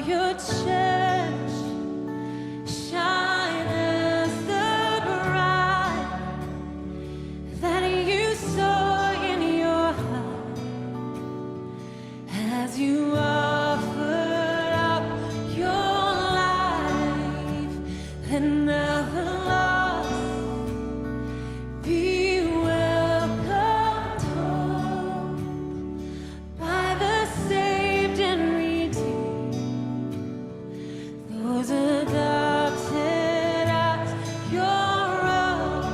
your church shine as the bride that you saw in your heart as you offered up your life and never lost. Be welcomed home by the saved and redeemed, those adopted as your own.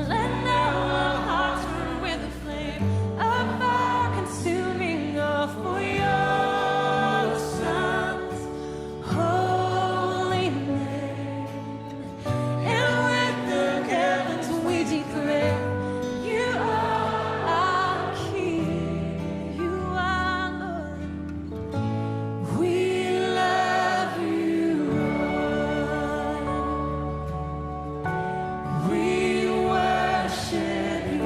Let now our hearts burn with the flame of fire consuming love for your Son's holy name. And with the heavens we declare, you are our King, you are Lord. We love you, Lord. We worship you.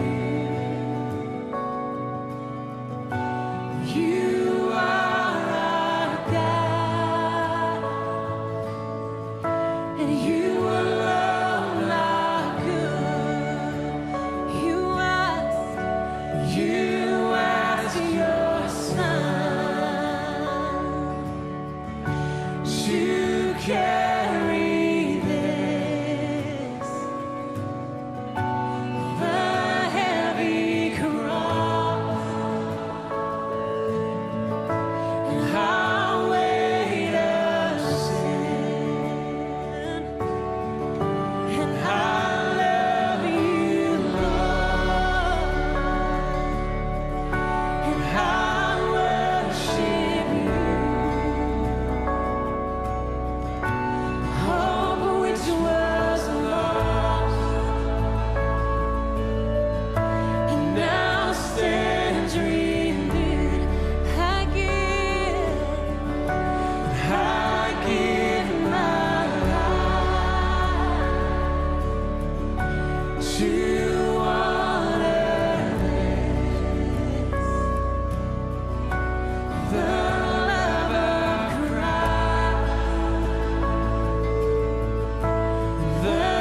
You are our God, and you alone are good. You as your Son to carry this, the heavy cross, and our weight of sin. And I love you, Lord, and I worship you. Hope which was lost and now stands renewed. I give my life to honor this, the love of Christ,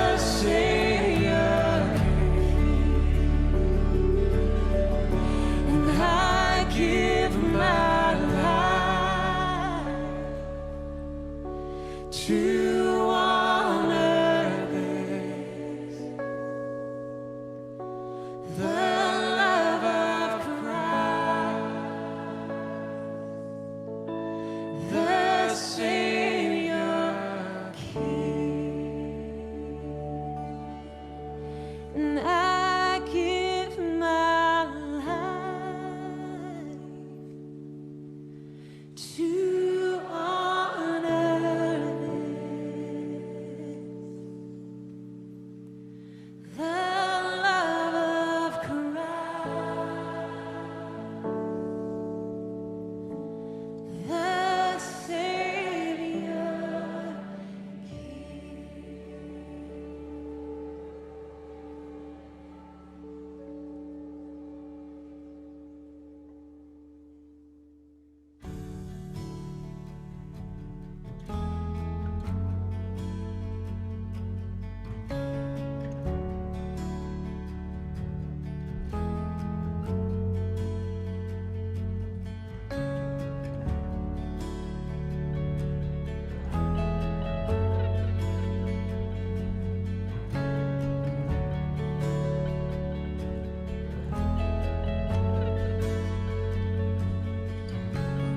the Savior King. And I give my life to honor this, the love of Christ, the Savior King. And I give my life to honor this, the love of Christ, the Savior King.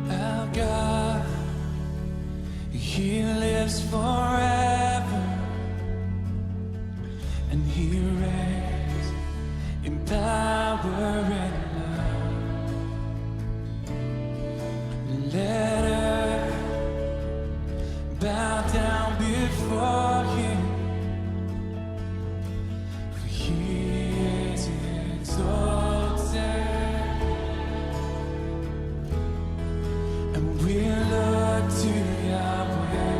Our God, He lives forever, and He reigns in power and love. Let earth bow down before Him, for He is exalted. And we look to Yahweh,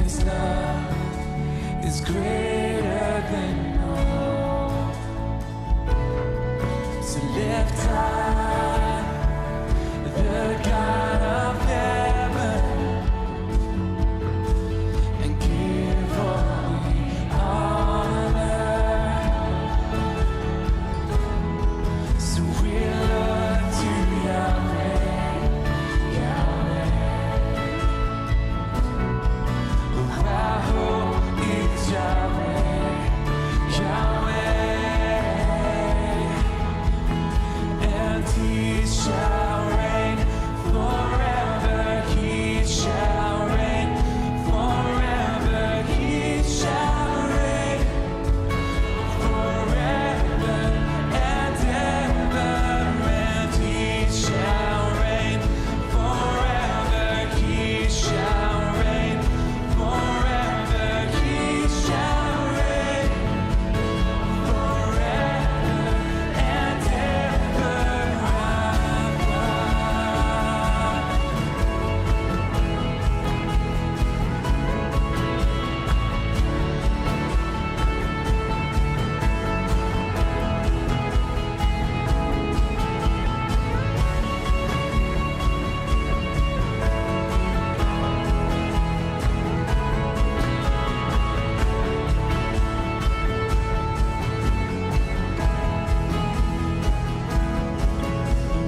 His love is greater than all. So lift high the God of heaven and give all the honor. So we look to Yahweh, Yahweh. Oh, our hope is Yahweh, Yahweh. And He shall reign forever. He shall reign forever. He shall reign forever and ever. And He shall reign forever. He shall reign forever. He shall reign forever and ever. Our God.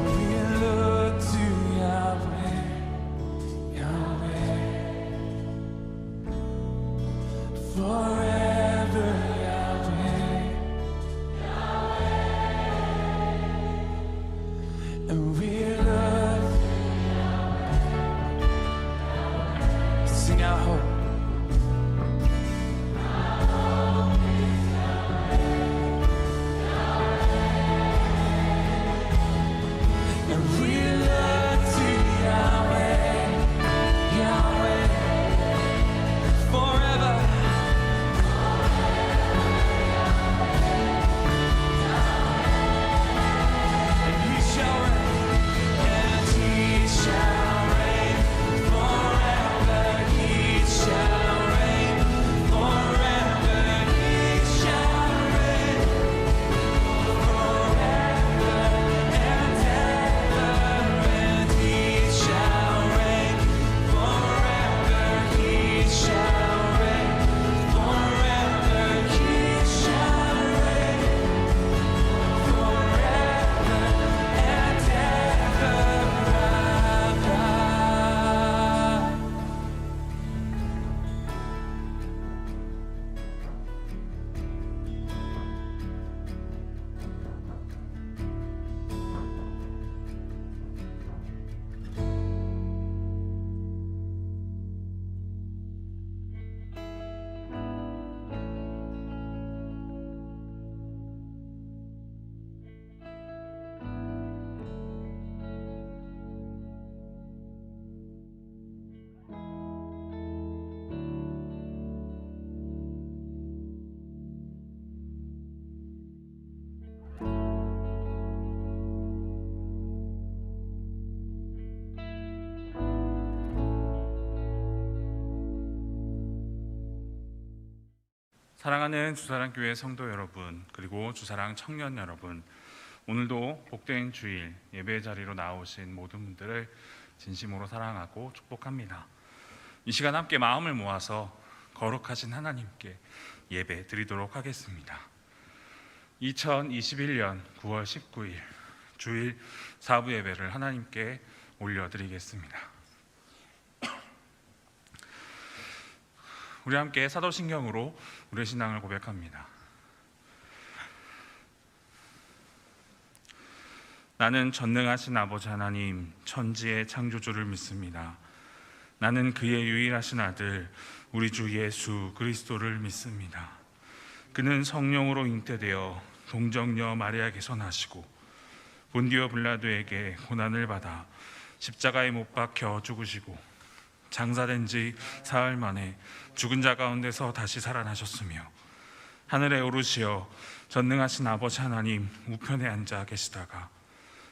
We look to Yahweh, Yahweh. Forever Yahweh, and we look. Sing our hope. And we look to Yahweh, Yahweh, forever. And He shall reign, and He shall reign forever. He shall reign forever. He shall reign forever and ever. And He shall reign forever. He shall reign forever. He shall reign forever and ever. Our God. 사랑하는 주사랑교회 성도 여러분, 그리고 주사랑 청년 여러분, 오늘도 복된 주일 예배 자리로 나오신 모든 분들을 진심으로 사랑하고 축복합니다. 이 시간 함께 마음을 모아서 거룩하신 하나님께 예배 드리도록 하겠습니다. 2021년 9월 19일 주일 사부 예배를 하나님께 올려드리겠습니다. 우리 함께 사도신경으로 우리의 신앙을 고백합니다. 나는 전능하신 아버지 하나님, 천지의 창조주를 믿습니다. 나는 그의 유일하신 아들 우리 주 예수 그리스도를 믿습니다. 그는 성령으로 잉태되어 동정녀 마리아에게서 나시고 본디오 빌라도에게 고난을 받아 십자가에 못 박혀 죽으시고 장사된 지 사흘 만에 죽은 자 가운데서 다시 살아나셨으며 하늘에 오르시어 전능하신 아버지 하나님 우편에 앉아 계시다가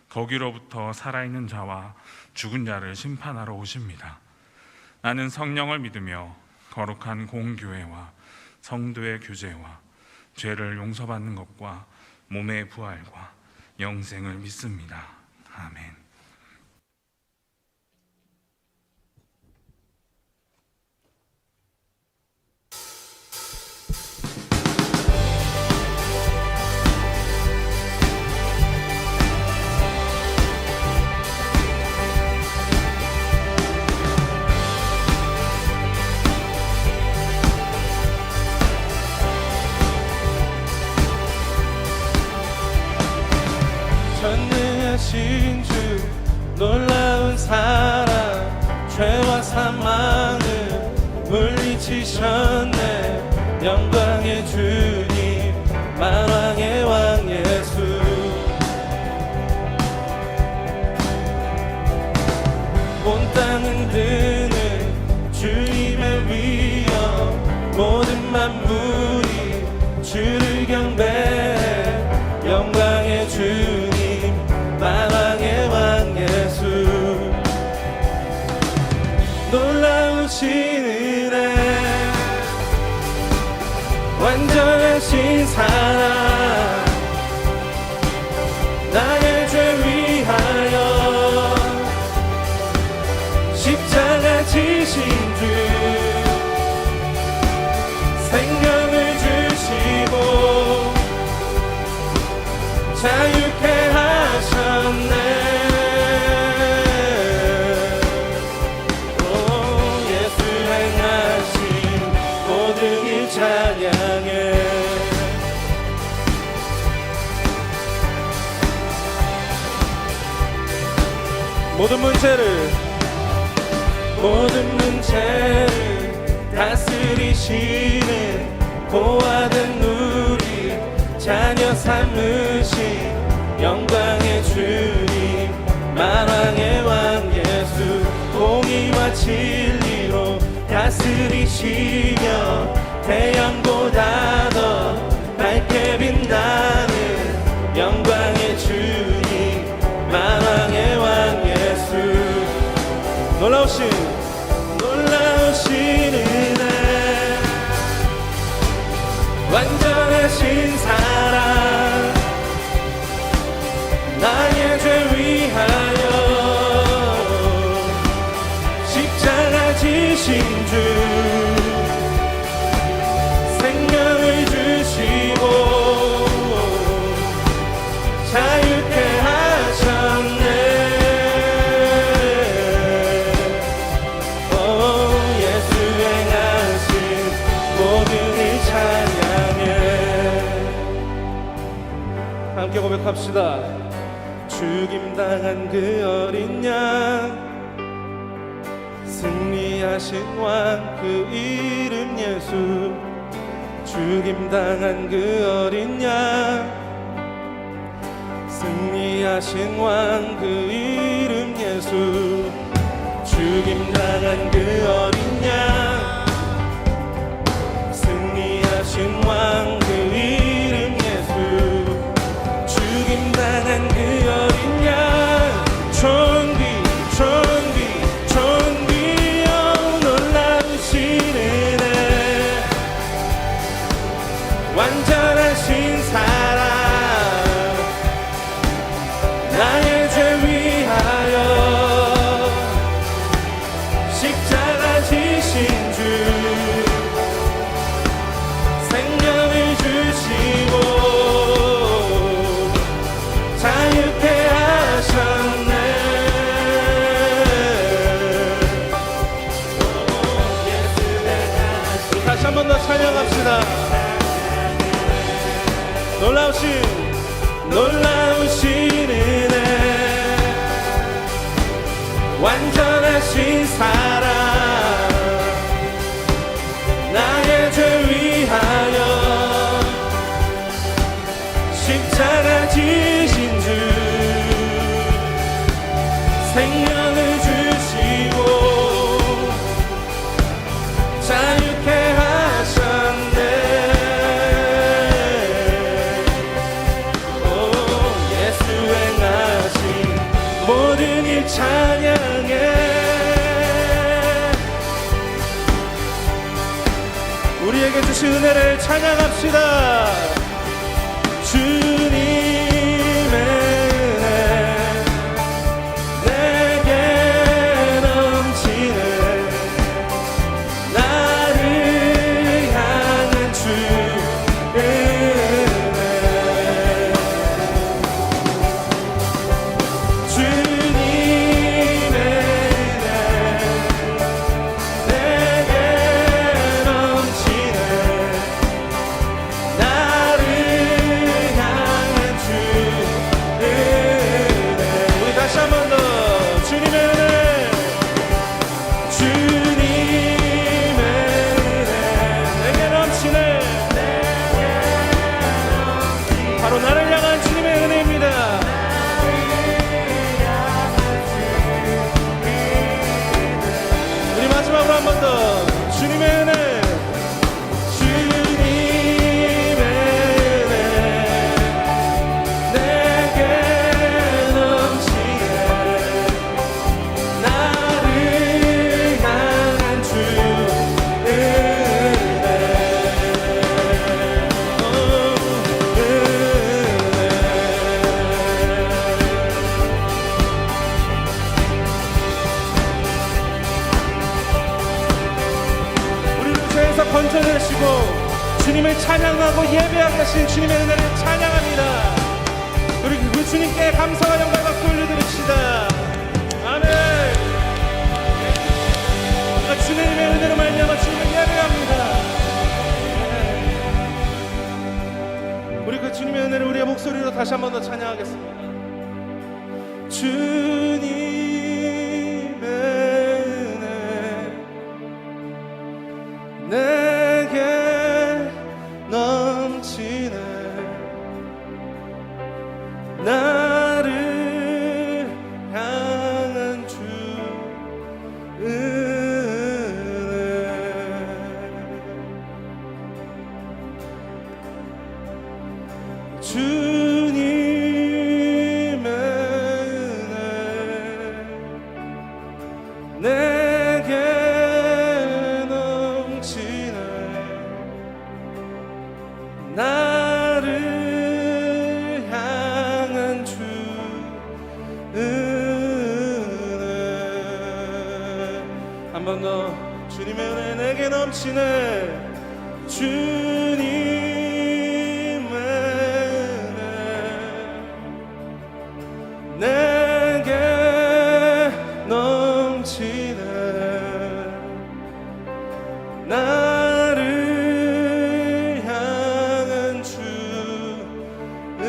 거기로부터 살아있는 자와 죽은 자를 심판하러 오십니다. 나는 성령을 믿으며 거룩한 공교회와 성도의 교제와 죄를 용서받는 것과 몸의 부활과 영생을 믿습니다. 아멘. 전능하신 주 놀라운 사랑 죄와 사망을 물리치셨네. 영광의 주님 만왕의 왕 예수. 온 땅 흔드는 주님의 위엄 모든 만물이 주를 경배해. 영광의 주님 만왕의 왕 예수. 놀라우신 은혜 완전하신 사랑 나의 죄 위하여 십자가 지신 주 생명을 주시고 자유케 하셨네. 오, 예수 행하신 모든 일 찬양해. 모든 문제를 다스리시는 고아된 우리 자녀 삼으신 영광의 주님 만왕의 왕 예수. 공의와 진리로 다스리시며 태양보다 더 밝게 빛나는 영광의 주님 만왕의 왕 예수. 놀라우신 은혜 완전하신 사랑 나의 죄 위하여 십자가 지신 주 생명을 주시고 자유케 하셨네. 함께 고백합시다. 죽임당한 그 어린 양 승리하신 왕 그 이름 예수. 죽임당한 그 어린 양 승리하신 왕 그 이름 예수. 죽임당한 그 어린 양 승리하신 왕 그 이름 예수. 죽임당한 그 어린 양 존귀여 놀라우신 은혜 완전하신 사랑 나의 죄 위하여 십자가 지신 주 생명을 주시고 자유케 하셨네. 다시 한 번 더 찬양합시다. 놀라우신 은혜 완전하신 사랑 나의 죄 위하여 십자가 지신 주 생명을 주시고 자유케 하셨네. 모든 일 찬양해. 우리에게 주신 은혜를 찬양합시다. 주님의 은혜 내게 넘치네. 나를 향한 주 은혜. 주님의 은혜 내게 넘치네. 나를 향한 주 은혜. 우리 다시 한 번 더. 주님의 은혜, 주님의 은혜 내게 넘치네. 바로 나를 향한 주님의 은혜입니다. 우리 마지막으로 한 번 더. 주님의 은혜, 주님의 은혜 내게 넘치네. 나를 향한 주 은혜. 우리를 죄에서 건져내시고 주님을 찬양하고 예배하게 하신 주님의 은혜를 찬양합니다. 우리 그 주님께 감사와 영광 박수 올려드립시다. 아멘. 우리가 주님의 은혜로 말미암아 주님을 예배합니다. 우리 그 주님의 은혜를 우리의 목소리로 다시 한 번 더 찬양하겠습니다. 주님의 은혜 내게 넘치네. 나를 향한 주 은혜. 주님의 은혜 내게 넘치네. 나를 향한 주 은혜. 한 번 더. 주님의 은혜 내게 넘치네. 주님의 은혜 내게 넘치네. 나를 향한 주 은혜.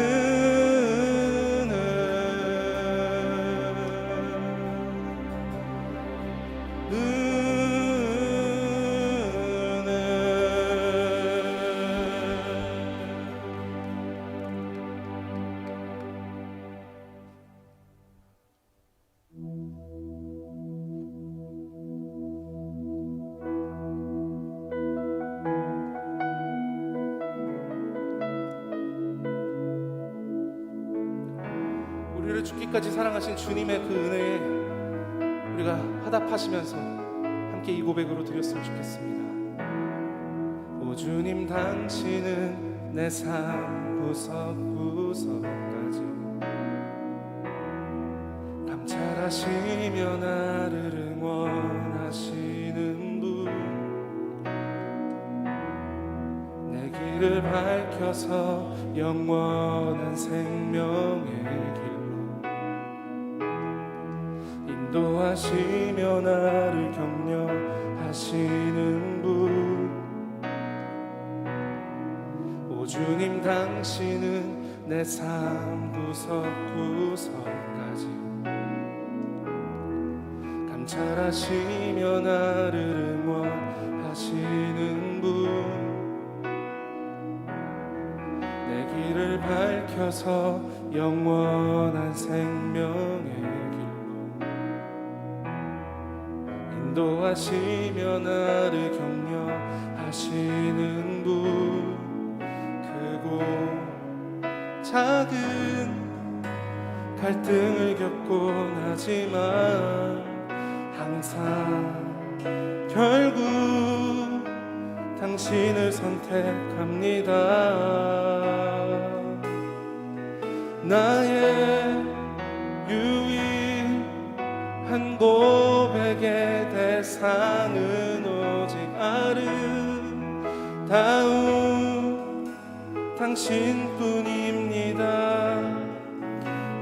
우리를 죽기까지 사랑하신 주님의 그 은혜에 우리가 화답하시면서 함께 이 고백으로 드렸으면 좋겠습니다. 오 주님, 당신은 내 삶 구석구석까지 감찰하시며 나를 응원하시는 분. 내 길을 밝혀서 영원한 생명의 길로 인도하시며 나를 격려하시는 분. 오 주님, 당신은 내 삶 구석구석까지 감찰하시며 나를 응원하시는 분. 내 길을 밝혀서 영원한 생명의 길로 인도하시며 나를 격려하시는 분. 크고 작은 갈등을 겪곤 하지만 항상 결국 당신을 선택합니다. 나의 유일한 고백의 대상은 오직 아름다운 당신뿐입니다.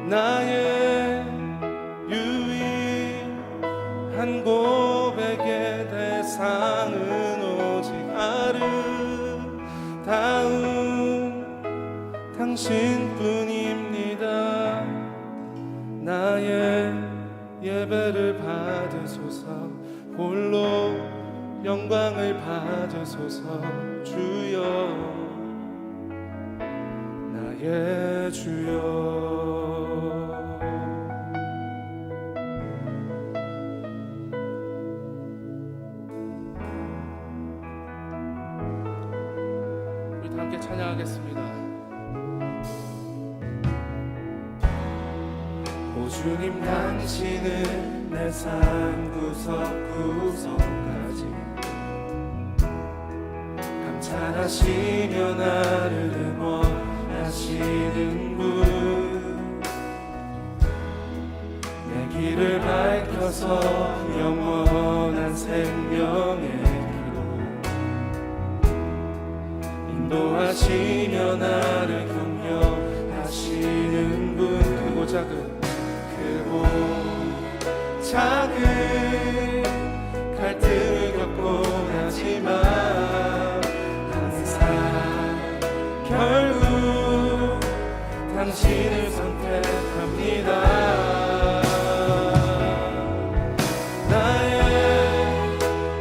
나의 유일한 고백의 대상은 오직 아름다운 당신뿐입니다. 나의 예배를 받으소서, 홀로 영광을 받으소서. 주여, 나의 주여. 우리 다 함께 찬양하겠습니다. 오 주님, 당신은 내 삶 구석구석까지 감찰하시며 나를 응원하시는 분, 내 길을 밝혀서 영원한 생명의 길로 인도하시며 나를 격려하시는 분, 크고 작은 갈등을 겪곤 하지만 항상 결국 당신을 선택합니다. 나의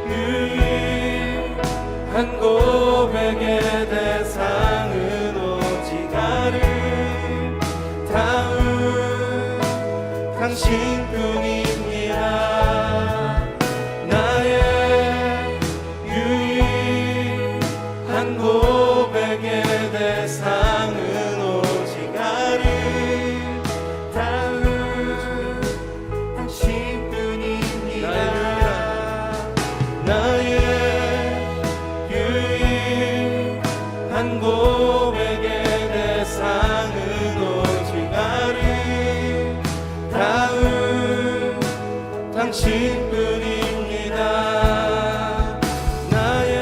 유일한 고백의 대상은 오직 아름다운 당신뿐입니다. 나의 유일한 고백의 대상은 오직 아름다운 당신뿐입니다. 나의 유일한 고백의 대상은 오직 아름다운 당신뿐입니다. 나의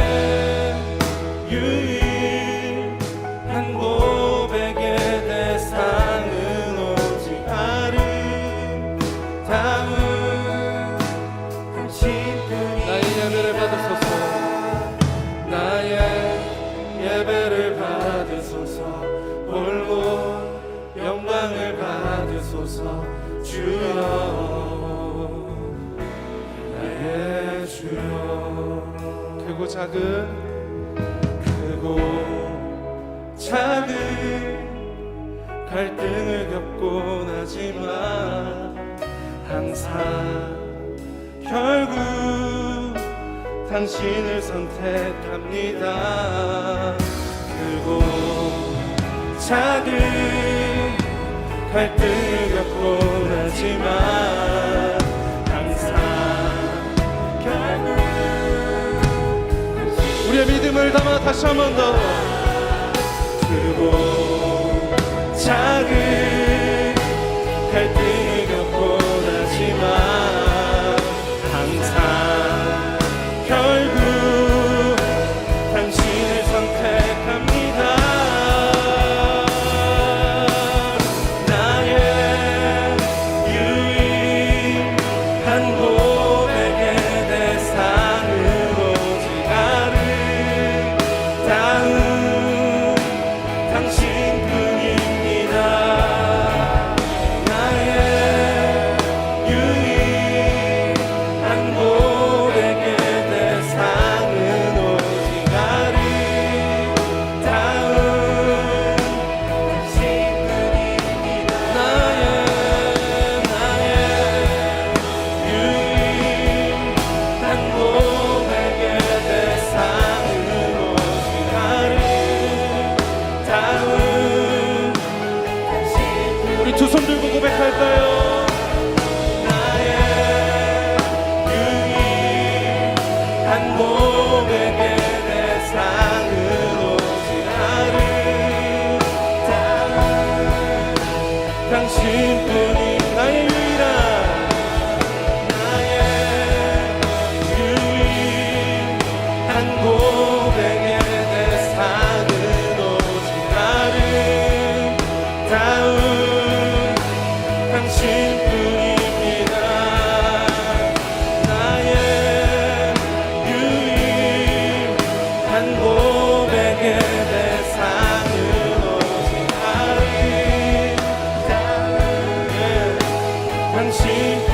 유일한 고백의 대상은 오직 아름다운 당신뿐입니다. 나의 예배를 받으소서, 나의 예배를 받으소서, 홀로 영광을 받으소서. 주여, 나의 주여. 크고 작은 갈등을 겪곤 하지만 항상 결국 당신을 선택합니다. 크고 작은 갈등을 겪곤 하지만 항상 결국 우리의 믿음을 담아 다시 한 번 더. 크고 작은 갈등을 겪곤 하지만 항상 결국 당신을 선택합니다. 나의 유일한 고백의 대상은 오직 아름다운 당신뿐입니다. 내게 대상은 오직 당신뿐.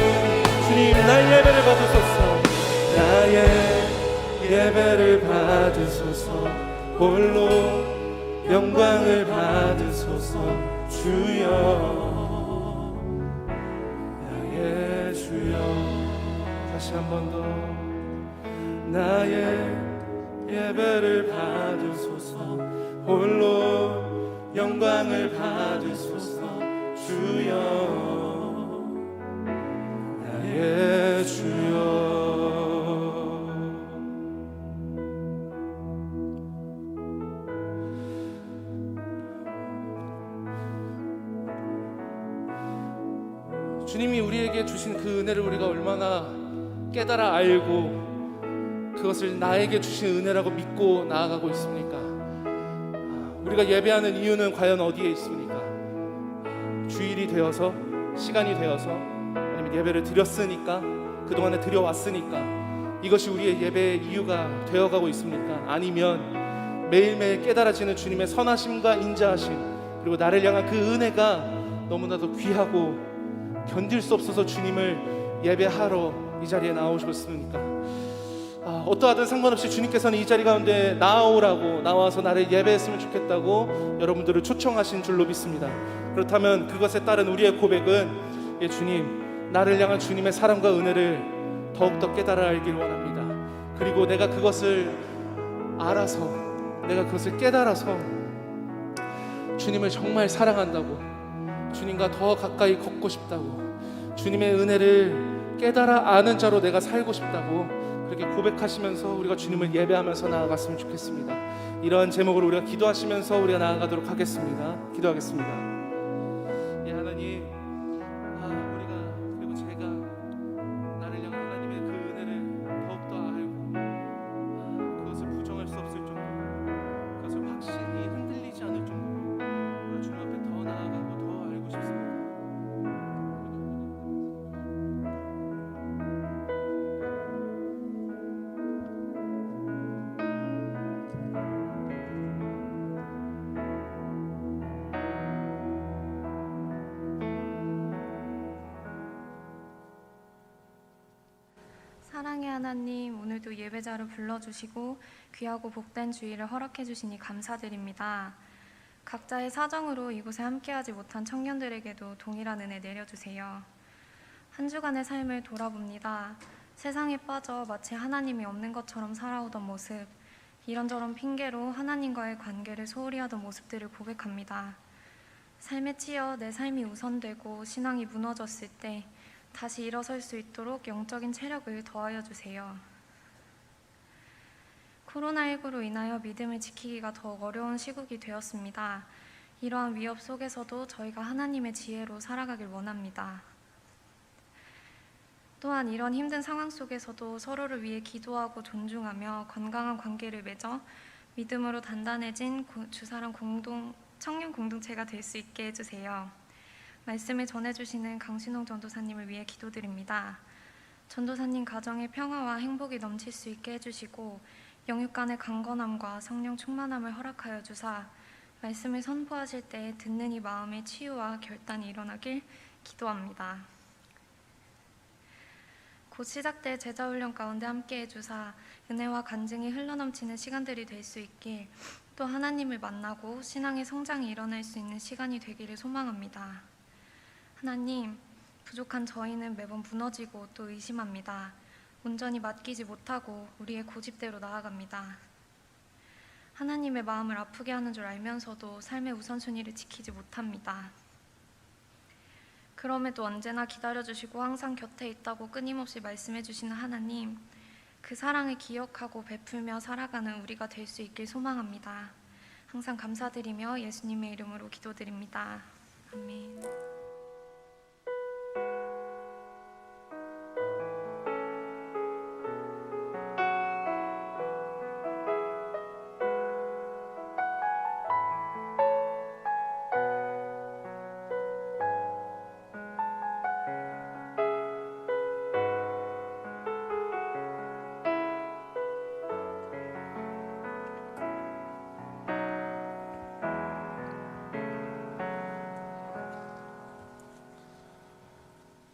주님 나의 예배를 받으소서. 나의 예배를 받으소서. 홀로 영광을 받으소서. 주여 나의 주여. 다시 한 번 더. 나의 예배를 받으소서. 홀로 영광을 받으소서. 주여 나의 주여. 주님이 우리에게 주신 그 은혜를 우리가 얼마나 깨달아 알고 그것을 나에게 주신 은혜라고 믿고 나아가고 있습니까? 우리가 예배하는 이유는 과연 어디에 있습니까? 주일이 되어서, 시간이 되어서, 아니면 예배를 드렸으니까, 그동안에 드려왔으니까 이것이 우리의 예배의 이유가 되어가고 있습니까? 아니면 매일매일 깨달아지는 주님의 선하심과 인자하심, 그리고 나를 향한 그 은혜가 너무나도 귀하고 견딜 수 없어서 주님을 예배하러 이 자리에 나오셨습니까? 어떠하든 상관없이 주님께서는 이 자리 가운데 나와서 나를 예배했으면 좋겠다고 여러분들을 초청하신 줄로 믿습니다. 그렇다면 그것에 따른 우리의 고백은, 예, 주님, 나를 향한 주님의 사랑과 은혜를 더욱더 깨달아 알길 원합니다. 그리고 내가 그것을 알아서, 내가 그것을 깨달아서 주님을 정말 사랑한다고, 주님과 더 가까이 걷고 싶다고, 주님의 은혜를 깨달아 아는 자로 내가 살고 싶다고 그렇게 고백하시면서 우리가 주님을 예배하면서 나아갔으면 좋겠습니다. 이러한 제목으로 우리가 기도하시면서 우리가 나아가도록 하겠습니다. 기도하겠습니다. 예, 하나님, 우리가 그리고 제가 나를 향한 하나님의 그 은혜를 더욱더 알고 그것을 부정할 수 없을 정도로, 그것을 확신이 흔들리지 않을 정도로 우리가 주님 앞에 더 나아가고 더 알고 싶습니다. 사랑의 하나님, 오늘도 예배자를 불러주시고 귀하고 복된 주일을 허락해 주시니 감사드립니다. 각자의 사정으로 이곳에 함께하지 못한 청년들에게도 동일한 은혜 내려주세요. 한 주간의 삶을 돌아봅니다. 세상에 빠져 마치 하나님이 없는 것처럼 살아오던 모습, 이런저런 핑계로 하나님과의 관계를 소홀히 하던 모습들을 고백합니다. 삶에 치여 내 삶이 우선되고 신앙이 무너졌을 때 다시 일어설 수 있도록 영적인 체력을 더하여 주세요. 코로나19로 인하여 믿음을 지키기가 더욱 어려운 시국이 되었습니다. 이러한 위협 속에서도 저희가 하나님의 지혜로 살아가길 원합니다. 또한 이런 힘든 상황 속에서도 서로를 위해 기도하고 존중하며 건강한 관계를 맺어 믿음으로 단단해진 주사랑 청년 공동체가 될 수 있게 해주세요. 말씀을 전해주시는 강신홍 전도사님을 위해 기도드립니다. 전도사님 가정의 평화와 행복이 넘칠 수 있게 해주시고 영육 간의 강건함과 성령 충만함을 허락하여 주사 말씀을 선포하실 때 듣는 이 마음의 치유와 결단이 일어나길 기도합니다. 곧 시작될 제자훈련 가운데 함께해 주사 은혜와 간증이 흘러넘치는 시간들이 될 수 있길, 또 하나님을 만나고 신앙의 성장이 일어날 수 있는 시간이 되기를 소망합니다. 하나님, 부족한 저희는 매번 무너지고 또 의심합니다. 온전히 맡기지 못하고 우리의 고집대로 나아갑니다. 하나님의 마음을 아프게 하는 줄 알면서도 삶의 우선순위를 지키지 못합니다. 그럼에도 언제나 기다려주시고 항상 곁에 있다고 끊임없이 말씀해주시는 하나님, 그 사랑을 기억하고 베풀며 살아가는 우리가 될 수 있길 소망합니다. 항상 감사드리며 예수님의 이름으로 기도드립니다. 아멘.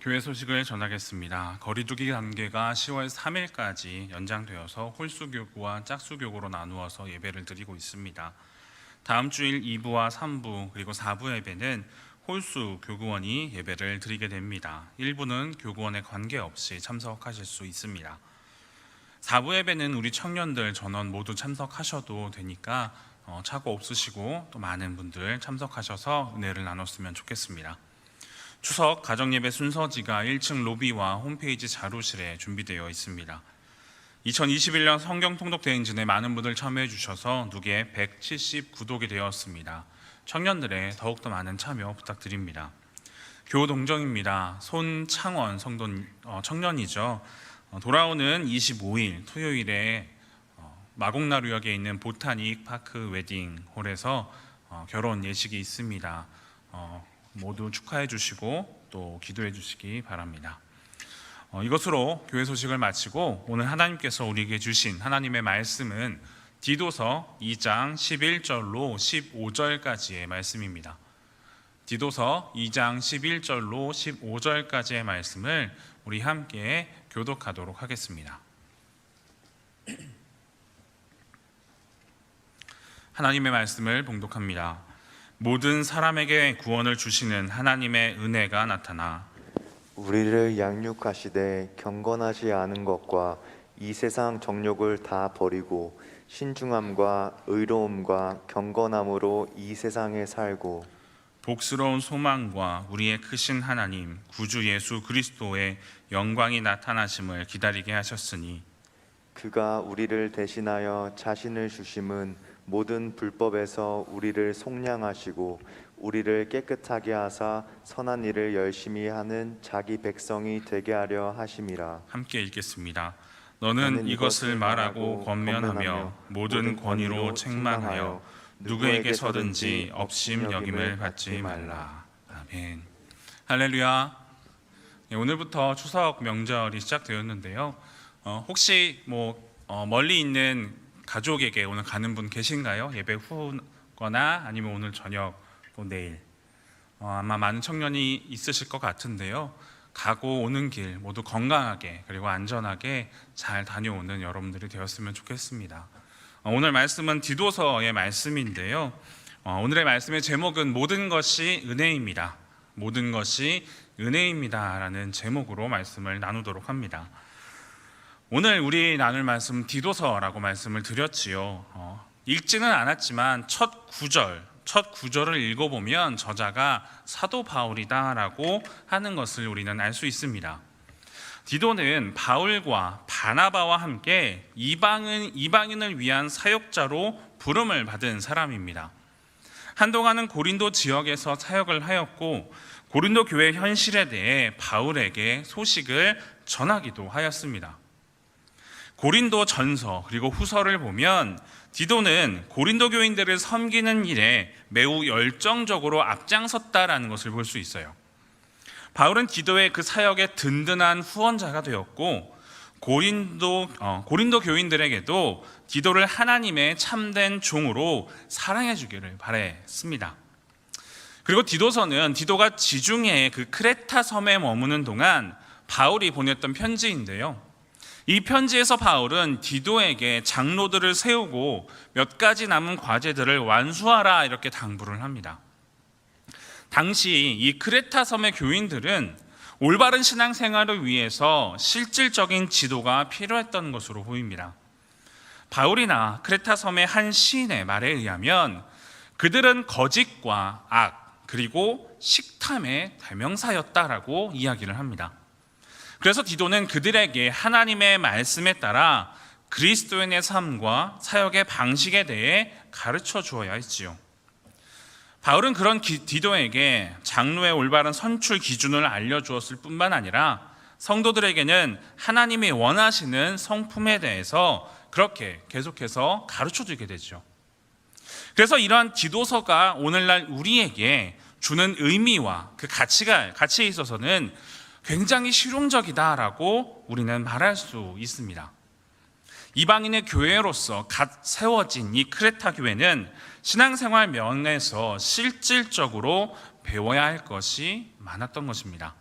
교회 소식을 전하겠습니다. 거리두기 단계가 10월 3일까지 연장되어서 홀수교구와 짝수교구로 나누어서 예배를 드리고 있습니다. 다음 주일 2부와 3부 그리고 4부 예배는 홀수 교구원이 예배를 드리게 됩니다. 1부는 교구원에 관계없이 참석하실 수 있습니다. 4부 예배는 우리 청년들 전원 모두 참석하셔도 되니까 차고 없으시고 또 많은 분들 참석하셔서 은혜를 나눴으면 좋겠습니다. 추석 가정예배 순서지가 1층 로비와 홈페이지 자료실에 준비되어 있습니다. 2021년 성경통독대행진에 많은 분들 참여해 주셔서 누계 179독이 되었습니다. 청년들의 더욱더 많은 참여 부탁드립니다. 교동정입니다. 손창원 성도 청년이죠. 돌아오는 25일 토요일에 마곡나루역에 있는 보타닉 파크 웨딩홀에서 결혼 예식이 있습니다. 모두 축하해 주시고 또 기도해 주시기 바랍니다. 이것으로 교회 소식을 마치고 오늘 하나님께서 우리에게 주신 하나님의 말씀은 디도서 2장 11절로 15절까지의 말씀입니다. 디도서 2장 11절로 15절까지의 말씀을 우리 함께 교독하도록 하겠습니다. 하나님의 말씀을 봉독합니다. 모든 사람에게 구원을 주시는 하나님의 은혜가 나타나 우리를 양육하시되 경건하지 않은 것과 이 세상 정욕을 다 버리고 신중함과 의로움과 경건함으로 이 세상에 살고 복스러운 소망과 우리의 크신 하나님 구주 예수 그리스도의 영광이 나타나심을 기다리게 하셨으니 그가 우리를 대신하여 자신을 주심은 모든 불법에서 우리를 속량하시고 우리를 깨끗하게 하사 선한 일을 열심히 하는 자기 백성이 되게 하려 하심이라. 함께 읽겠습니다. 너는 이것을 말하고 권면하며 모든 권위로 책망하여 누구에게서든지 업심 여김을 받지 말라. 아멘. 할렐루야. 오늘부터 추석 명절이 시작되었는데요. 혹시 멀리 있는 가족에게 오늘 가는 분 계신가요? 예배 후거나 아니면 오늘 저녁 또 내일 아마 많은 청년이 있으실 것 같은데요. 가고 오는 길 모두 건강하게 그리고 안전하게 잘 다녀오는 여러분들이 되었으면 좋겠습니다. 오늘 말씀은 디도서의 말씀인데요. 오늘의 말씀의 제목은 모든 것이 은혜입니다. 모든 것이 은혜입니다 라는 제목으로 말씀을 나누도록 합니다. 오늘 우리 나눌 말씀 디도서라고 말씀을 드렸지요. 읽지는 않았지만 첫 구절을 읽어보면 저자가 사도 바울이다라고 하는 것을 우리는 알 수 있습니다. 디도는 바울과 바나바와 함께 이방인을 위한 사역자로 부름을 받은 사람입니다. 한동안은 고린도 지역에서 사역을 하였고 고린도 교회 현실에 대해 바울에게 소식을 전하기도 하였습니다. 고린도 전서 그리고 후서를 보면 디도는 고린도 교인들을 섬기는 일에 매우 열정적으로 앞장섰다라는 것을 볼 수 있어요. 바울은 디도의 그 사역의 든든한 후원자가 되었고 고린도 교인들에게도 디도를 하나님의 참된 종으로 사랑해 주기를 바랬습니다. 그리고 디도가 지중해의 그 크레타 섬에 머무는 동안 바울이 보냈던 편지인데요. 이 편지에서 바울은 디도에게 장로들을 세우고 몇 가지 남은 과제들을 완수하라 이렇게 당부를 합니다. 당시 이 크레타 섬의 교인들은 올바른 신앙생활을 위해서 실질적인 지도가 필요했던 것으로 보입니다. 바울이나 크레타 섬의 한 시인의 말에 의하면 그들은 거짓과 악 그리고 식탐의 대명사였다라고 이야기를 합니다. 그래서 디도는 그들에게 하나님의 말씀에 따라 그리스도인의 삶과 사역의 방식에 대해 가르쳐 주어야 했지요. 바울은 그런 디도에게 장로의 올바른 선출 기준을 알려주었을 뿐만 아니라 성도들에게는 하나님이 원하시는 성품에 대해서 그렇게 계속해서 가르쳐 주게 되죠. 그래서 이러한 디도서가 오늘날 우리에게 주는 의미와 그 가치에 있어서는 굉장히 실용적이다라고 우리는 말할 수 있습니다. 이방인의 교회로서 갓 세워진 이 크레타 교회는 신앙생활 면에서 실질적으로 배워야 할 것이 많았던 것입니다.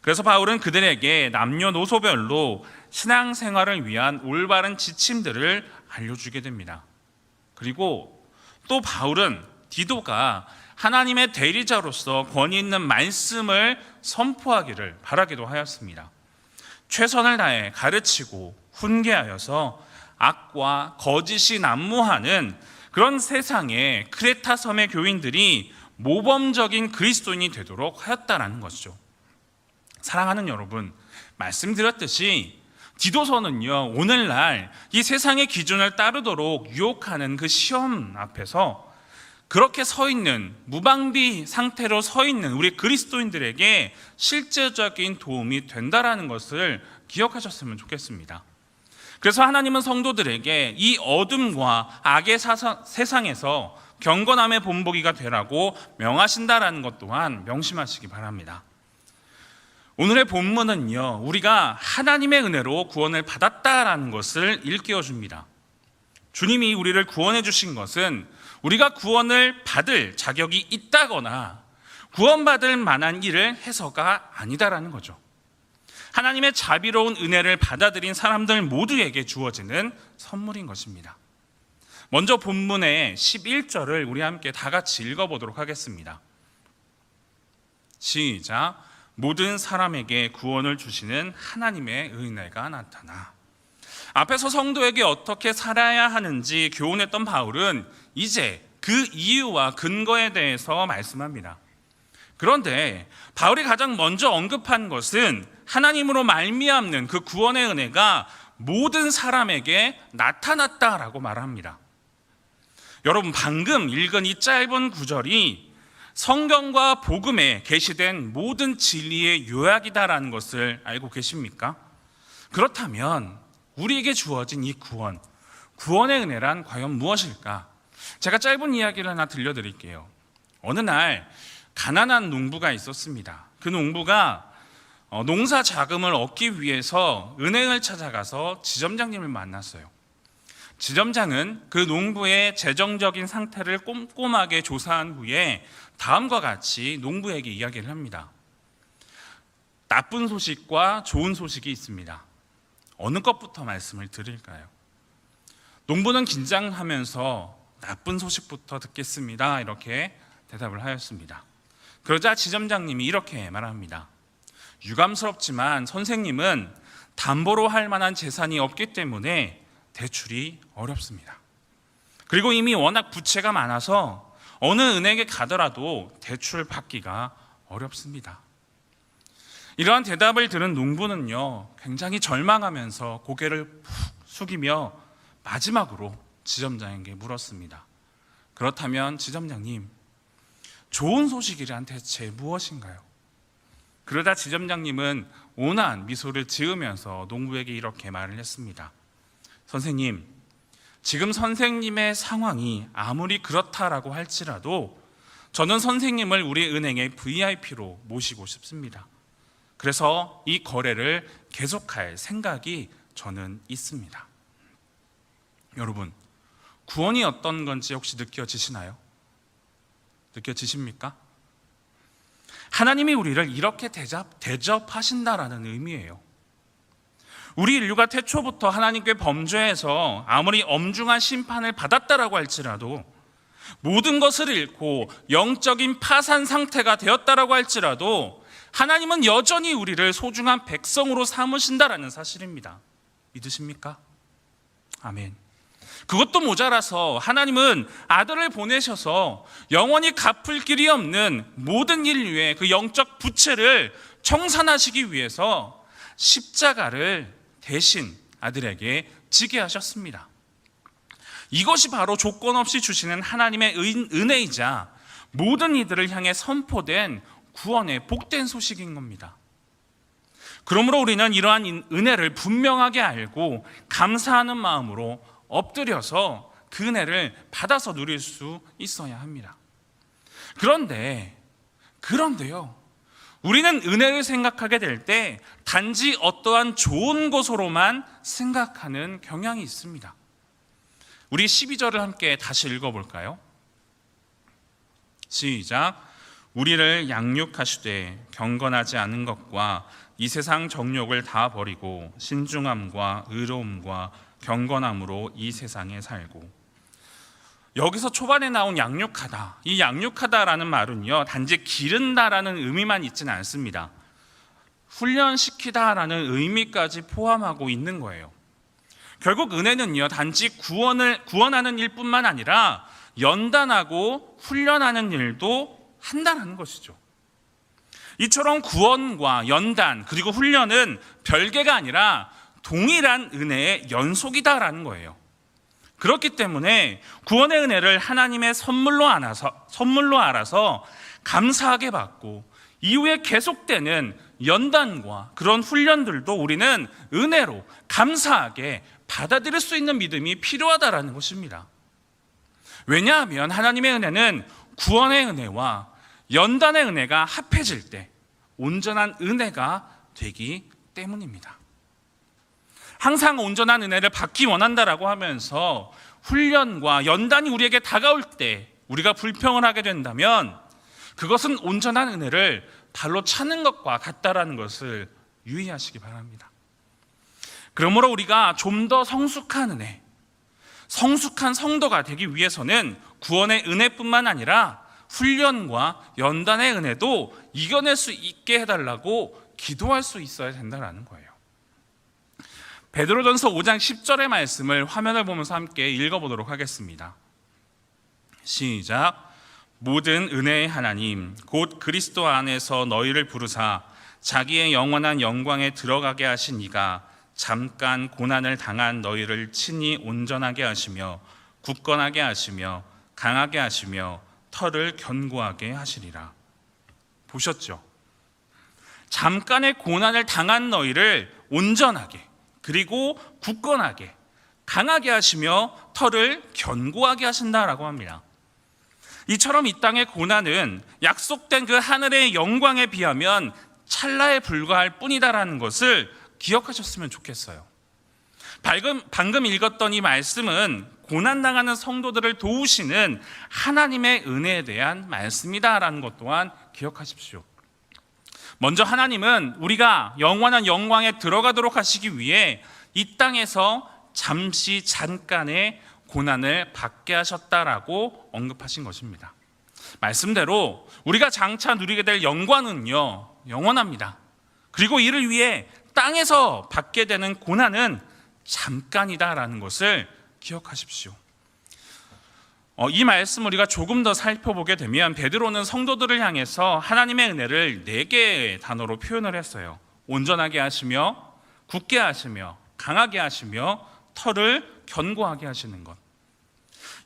그래서 바울은 그들에게 남녀노소별로 신앙생활을 위한 올바른 지침들을 알려주게 됩니다. 그리고 또 바울은 디도가 하나님의 대리자로서 권위 있는 말씀을 선포하기를 바라기도 하였습니다. 최선을 다해 가르치고 훈계하여서 악과 거짓이 난무하는 그런 세상의 크레타 섬의 교인들이 모범적인 그리스도인이 되도록 하였다라는 것이죠. 사랑하는 여러분, 말씀드렸듯이 디도서는요, 오늘날 이 세상의 기준을 따르도록 유혹하는 그 시험 앞에서 그렇게 서 있는, 무방비 상태로 서 있는 우리 그리스도인들에게 실제적인 도움이 된다라는 것을 기억하셨으면 좋겠습니다. 그래서 하나님은 성도들에게 이 어둠과 악의 세상에서 경건함의 본보기가 되라고 명하신다라는 것 또한 명심하시기 바랍니다. 오늘의 본문은요, 우리가 하나님의 은혜로 구원을 받았다라는 것을 일깨워 줍니다. 주님이 우리를 구원해 주신 것은 우리가 구원을 받을 자격이 있다거나 구원받을 만한 일을 해서가 아니다라는 거죠. 하나님의 자비로운 은혜를 받아들인 사람들 모두에게 주어지는 선물인 것입니다. 먼저 본문의 11절을 우리 함께 다 같이 읽어보도록 하겠습니다. 시작. 모든 사람에게 구원을 주시는 하나님의 은혜가 나타나. 앞에서 성도에게 어떻게 살아야 하는지 교훈했던 바울은 이제 그 이유와 근거에 대해서 말씀합니다. 그런데 바울이 가장 먼저 언급한 것은 하나님으로 말미암는 그 구원의 은혜가 모든 사람에게 나타났다라고 말합니다. 여러분, 방금 읽은 이 짧은 구절이 성경과 복음에 게시된 모든 진리의 요약이다라는 것을 알고 계십니까? 그렇다면 우리에게 주어진 이 구원의 은혜란 과연 무엇일까? 제가 짧은 이야기를 하나 들려드릴게요. 어느 날 가난한 농부가 있었습니다. 그 농부가 농사 자금을 얻기 위해서 은행을 찾아가서 지점장님을 만났어요. 지점장은 그 농부의 재정적인 상태를 꼼꼼하게 조사한 후에 다음과 같이 농부에게 이야기를 합니다. 나쁜 소식과 좋은 소식이 있습니다. 어느 것부터 말씀을 드릴까요? 농부는 긴장하면서 나쁜 소식부터 듣겠습니다. 이렇게 대답을 하였습니다. 그러자 지점장님이 이렇게 말합니다. 유감스럽지만 선생님은 담보로 할 만한 재산이 없기 때문에 대출이 어렵습니다. 그리고 이미 워낙 부채가 많아서 어느 은행에 가더라도 대출 받기가 어렵습니다. 이러한 대답을 들은 농부는요, 굉장히 절망하면서 고개를 푹 숙이며 마지막으로 지점장에게 물었습니다. 그렇다면 지점장님, 좋은 소식이란 대체 무엇인가요? 그러다 지점장님은 온화한 미소를 지으면서 농부에게 이렇게 말을 했습니다. 선생님, 지금 선생님의 상황이 아무리 그렇다라고 할지라도 저는 선생님을 우리 은행의 VIP로 모시고 싶습니다. 그래서 이 거래를 계속할 생각이 저는 있습니다. 여러분, 구원이 어떤 건지 혹시 느껴지시나요? 느껴지십니까? 하나님이 우리를 이렇게 대접하신다라는 의미예요. 우리 인류가 태초부터 하나님께 범죄해서 아무리 엄중한 심판을 받았다라고 할지라도, 모든 것을 잃고 영적인 파산 상태가 되었다라고 할지라도 하나님은 여전히 우리를 소중한 백성으로 삼으신다라는 사실입니다. 믿으십니까? 아멘. 그것도 모자라서 하나님은 아들을 보내셔서 영원히 갚을 길이 없는 모든 인류의 그 영적 부채를 청산하시기 위해서 십자가를 대신 아들에게 지게 하셨습니다. 이것이 바로 조건 없이 주시는 하나님의 은혜이자 모든 이들을 향해 선포된 구원의 복된 소식인 겁니다. 그러므로 우리는 이러한 은혜를 분명하게 알고 감사하는 마음으로 엎드려서 그 은혜를 받아서 누릴 수 있어야 합니다. 그런데요, 우리는 은혜를 생각하게 될 때 단지 어떠한 좋은 것으로만 생각하는 경향이 있습니다. 우리 12절을 함께 다시 읽어볼까요? 시작. 우리를 양육하시되 경건하지 않은 것과 이 세상 정욕을 다 버리고 신중함과 의로움과 경건함으로 이 세상에 살고. 여기서 초반에 나온 양육하다, 이 양육하다라는 말은요 단지 기른다라는 의미만 있지는 않습니다. 훈련시키다라는 의미까지 포함하고 있는 거예요. 결국 은혜는요 단지 구원하는 일뿐만 아니라 연단하고 훈련하는 일도 한다는 것이죠. 이처럼 구원과 연단 그리고 훈련은 별개가 아니라 동일한 은혜의 연속이다라는 거예요. 그렇기 때문에 구원의 은혜를 하나님의 선물로 알아서 감사하게 받고 이후에 계속되는 연단과 그런 훈련들도 우리는 은혜로 감사하게 받아들일 수 있는 믿음이 필요하다라는 것입니다. 왜냐하면 하나님의 은혜는 구원의 은혜와 연단의 은혜가 합해질 때 온전한 은혜가 되기 때문입니다. 항상 온전한 은혜를 받기 원한다라고 하면서 훈련과 연단이 우리에게 다가올 때 우리가 불평을 하게 된다면 그것은 온전한 은혜를 발로 차는 것과 같다라는 것을 유의하시기 바랍니다. 그러므로 우리가 좀 더 성숙한 은혜, 성숙한 성도가 되기 위해서는 구원의 은혜뿐만 아니라 훈련과 연단의 은혜도 이겨낼 수 있게 해달라고 기도할 수 있어야 된다는 거예요. 베드로전서 5장 10절의 말씀을 화면을 보면서 함께 읽어보도록 하겠습니다. 시작. 모든 은혜의 하나님 곧 그리스도 안에서 너희를 부르사 자기의 영원한 영광에 들어가게 하신 이가 잠깐 고난을 당한 너희를 친히 온전하게 하시며 굳건하게 하시며 강하게 하시며 털을 견고하게 하시리라. 보셨죠? 잠깐의 고난을 당한 너희를 온전하게 그리고 굳건하게 강하게 하시며 털을 견고하게 하신다라고 합니다. 이처럼 이 땅의 고난은 약속된 그 하늘의 영광에 비하면 찰나에 불과할 뿐이다라는 것을 기억하셨으면 좋겠어요. 방금 읽었던 이 말씀은 고난당하는 성도들을 도우시는 하나님의 은혜에 대한 말씀이다라는 것 또한 기억하십시오. 먼저 하나님은 우리가 영원한 영광에 들어가도록 하시기 위해 이 땅에서 잠깐의 고난을 받게 하셨다라고 언급하신 것입니다. 말씀대로 우리가 장차 누리게 될 영광은요 영원합니다. 그리고 이를 위해 땅에서 받게 되는 고난은 잠깐이다라는 것을 기억하십시오. 이 말씀 우리가 조금 더 살펴보게 되면 베드로는 성도들을 향해서 하나님의 은혜를 4개의 단어로 표현을 했어요. 온전하게 하시며 굳게 하시며 강하게 하시며 털을 견고하게 하시는 것.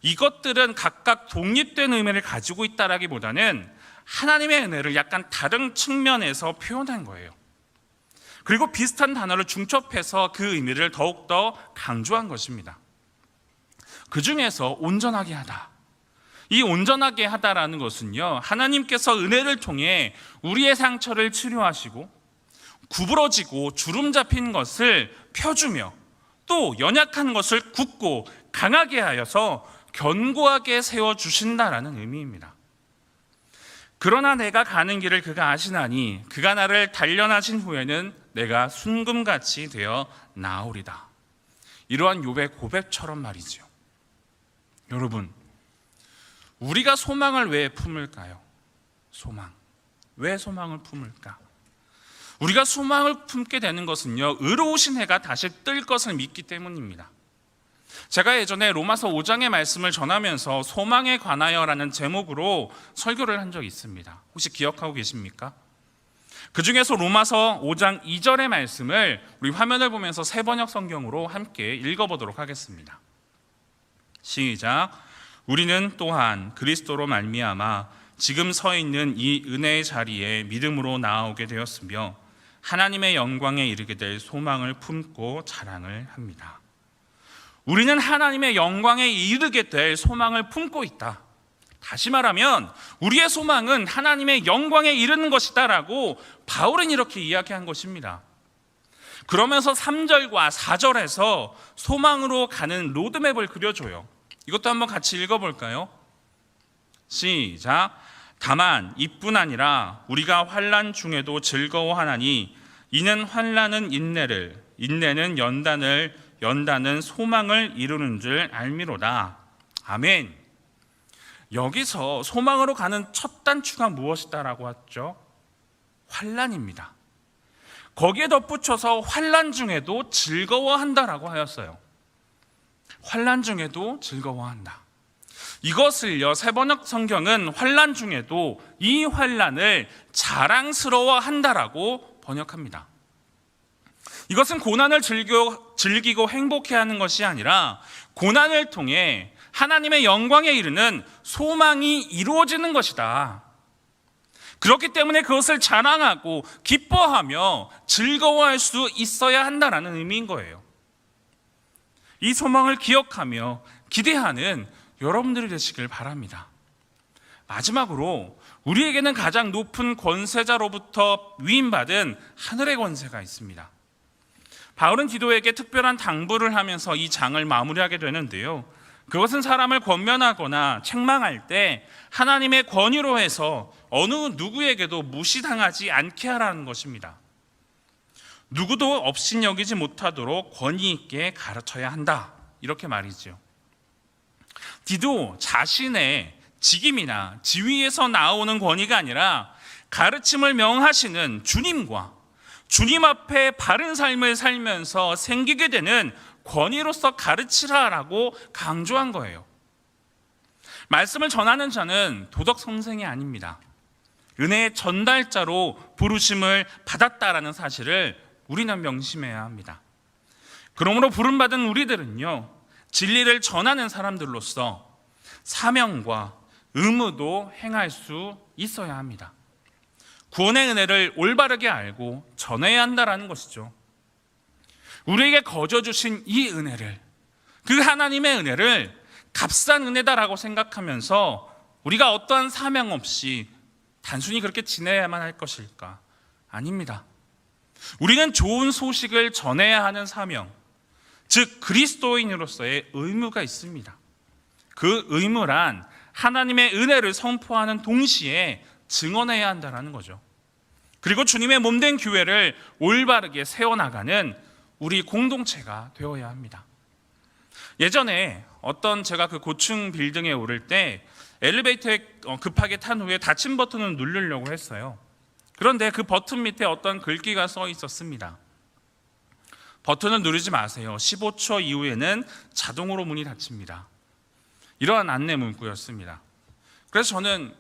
이것들은 각각 독립된 의미를 가지고 있다라기보다는 하나님의 은혜를 약간 다른 측면에서 표현한 거예요. 그리고 비슷한 단어를 중첩해서 그 의미를 더욱더 강조한 것입니다. 그 중에서 온전하게 하다. 이 온전하게 하다라는 것은요, 하나님께서 은혜를 통해 우리의 상처를 치료하시고 구부러지고 주름 잡힌 것을 펴주며 또 연약한 것을 굳고 강하게 하여서 견고하게 세워주신다라는 의미입니다. 그러나 내가 가는 길을 그가 아시나니 그가 나를 단련하신 후에는 내가 순금같이 되어 나오리다. 이러한 욥의 고백처럼 말이죠. 여러분, 우리가 소망을 왜 품을까요? 소망. 왜 소망을 품을까? 우리가 소망을 품게 되는 것은요, 의로우신 해가 다시 뜰 것을 믿기 때문입니다. 제가 예전에 로마서 5장의 말씀을 전하면서 소망에 관하여라는 제목으로 설교를 한 적이 있습니다. 혹시 기억하고 계십니까? 그 중에서 로마서 5장 2절의 말씀을 우리 화면을 보면서 새번역 성경으로 함께 읽어보도록 하겠습니다. 시작. 우리는 또한 그리스도로 말미암아 지금 서 있는 이 은혜의 자리에 믿음으로 나아오게 되었으며 하나님의 영광에 이르게 될 소망을 품고 자랑을 합니다. 우리는 하나님의 영광에 이르게 될 소망을 품고 있다. 다시 말하면 우리의 소망은 하나님의 영광에 이르는 것이다라고 바울은 이렇게 이야기한 것입니다. 그러면서 3절과 4절에서 소망으로 가는 로드맵을 그려줘요. 이것도 한번 같이 읽어볼까요? 시작. 다만 이뿐 아니라 우리가 환난 중에도 즐거워하나니 이는 환난은 인내를, 인내는 연단을, 연단은 소망을 이루는 줄 알미로다. 아멘. 여기서 소망으로 가는 첫 단추가 무엇이다라고 했죠? 환난입니다. 거기에 덧붙여서 환난 중에도 즐거워한다라고 하였어요. 환난 중에도 즐거워한다. 이것을요, 세번역 성경은 환난 중에도 이 환난을 자랑스러워한다라고 번역합니다. 이것은 고난을 즐기고 행복해하는 것이 아니라 고난을 통해 하나님의 영광에 이르는 소망이 이루어지는 것이다. 그렇기 때문에 그것을 자랑하고 기뻐하며 즐거워할 수 있어야 한다라는 의미인 거예요. 이 소망을 기억하며 기대하는 여러분들이 되시길 바랍니다. 마지막으로 우리에게는 가장 높은 권세자로부터 위임받은 하늘의 권세가 있습니다. 바울은 디도에게 특별한 당부를 하면서 이 장을 마무리하게 되는데요. 그것은 사람을 권면하거나 책망할 때 하나님의 권위로 해서 어느 누구에게도 무시당하지 않게 하라는 것입니다. 누구도 업신여기지 못하도록 권위 있게 가르쳐야 한다, 이렇게 말이죠. 디도 자신의 직임이나 지위에서 나오는 권위가 아니라 가르침을 명하시는 주님과 주님 앞에 바른 삶을 살면서 생기게 되는 권위로서 가르치라라고 강조한 거예요. 말씀을 전하는 자는 도덕 선생이 아닙니다. 은혜의 전달자로 부르심을 받았다라는 사실을 우리는 명심해야 합니다. 그러므로 부름받은 우리들은요, 진리를 전하는 사람들로서 사명과 의무도 행할 수 있어야 합니다. 구원의 은혜를 올바르게 알고 전해야 한다라는 것이죠. 우리에게 거저 주신 이 은혜를, 그 하나님의 은혜를 값싼 은혜다라고 생각하면서 우리가 어떠한 사명 없이 단순히 그렇게 지내야만 할 것일까? 아닙니다. 우리는 좋은 소식을 전해야 하는 사명, 즉 그리스도인으로서의 의무가 있습니다. 그 의무란 하나님의 은혜를 선포하는 동시에 증언해야 한다는 거죠. 그리고 주님의 몸된 교회를 올바르게 세워나가는 우리 공동체가 되어야 합니다. 예전에 제가 그 고층 빌딩에 오를 때 엘리베이터에 급하게 탄 후에 닫힌 버튼을 누르려고 했어요. 그런데 그 버튼 밑에 어떤 글귀가 써 있었습니다. 버튼을 누르지 마세요. 15초 이후에는 자동으로 문이 닫힙니다. 이러한 안내 문구였습니다. 그래서 저는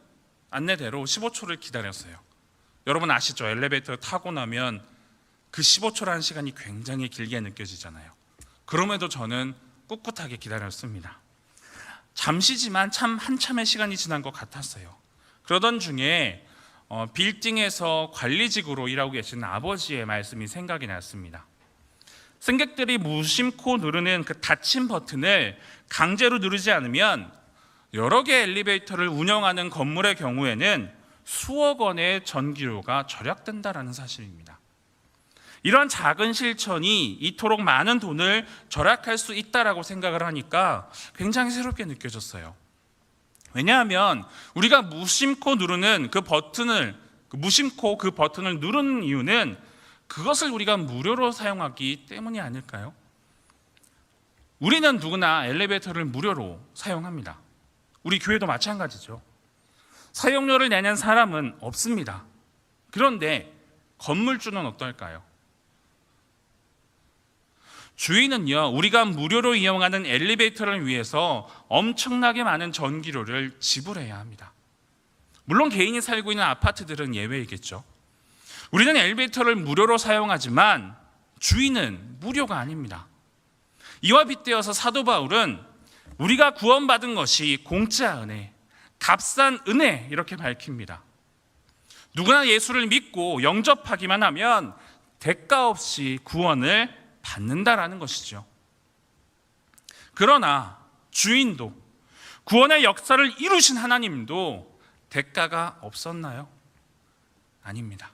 안내대로 15초를 기다렸어요. 여러분 아시죠? 엘리베이터 타고 나면 그 15초라는 시간이 굉장히 길게 느껴지잖아요. 그럼에도 저는 꿋꿋하게 기다렸습니다. 잠시지만 참 한참의 시간이 지난 것 같았어요. 그러던 중에 빌딩에서 관리직으로 일하고 계신 아버지의 말씀이 생각이 났습니다. 승객들이 무심코 누르는 그 닫힌 버튼을 강제로 누르지 않으면 여러 개의 엘리베이터를 운영하는 건물의 경우에는 수억 원의 전기료가 절약된다라는 사실입니다. 이런 작은 실천이 이토록 많은 돈을 절약할 수 있다라고 생각을 하니까 굉장히 새롭게 느껴졌어요. 왜냐하면 우리가 무심코 그 버튼을 누르는 이유는 그것을 우리가 무료로 사용하기 때문이 아닐까요? 우리는 누구나 엘리베이터를 무료로 사용합니다. 우리 교회도 마찬가지죠. 사용료를 내는 사람은 없습니다. 그런데 건물주는 어떨까요? 주인은요, 우리가 무료로 이용하는 엘리베이터를 위해서 엄청나게 많은 전기료를 지불해야 합니다. 물론 개인이 살고 있는 아파트들은 예외이겠죠. 우리는 엘리베이터를 무료로 사용하지만 주인은 무료가 아닙니다. 이와 빗대어서 사도 바울은 우리가 구원받은 것이 공짜 은혜, 값싼 은혜 이렇게 밝힙니다. 누구나 예수를 믿고 영접하기만 하면 대가 없이 구원을 받는다라는 것이죠. 그러나 주인도, 구원의 역사를 이루신 하나님도 대가가 없었나요? 아닙니다.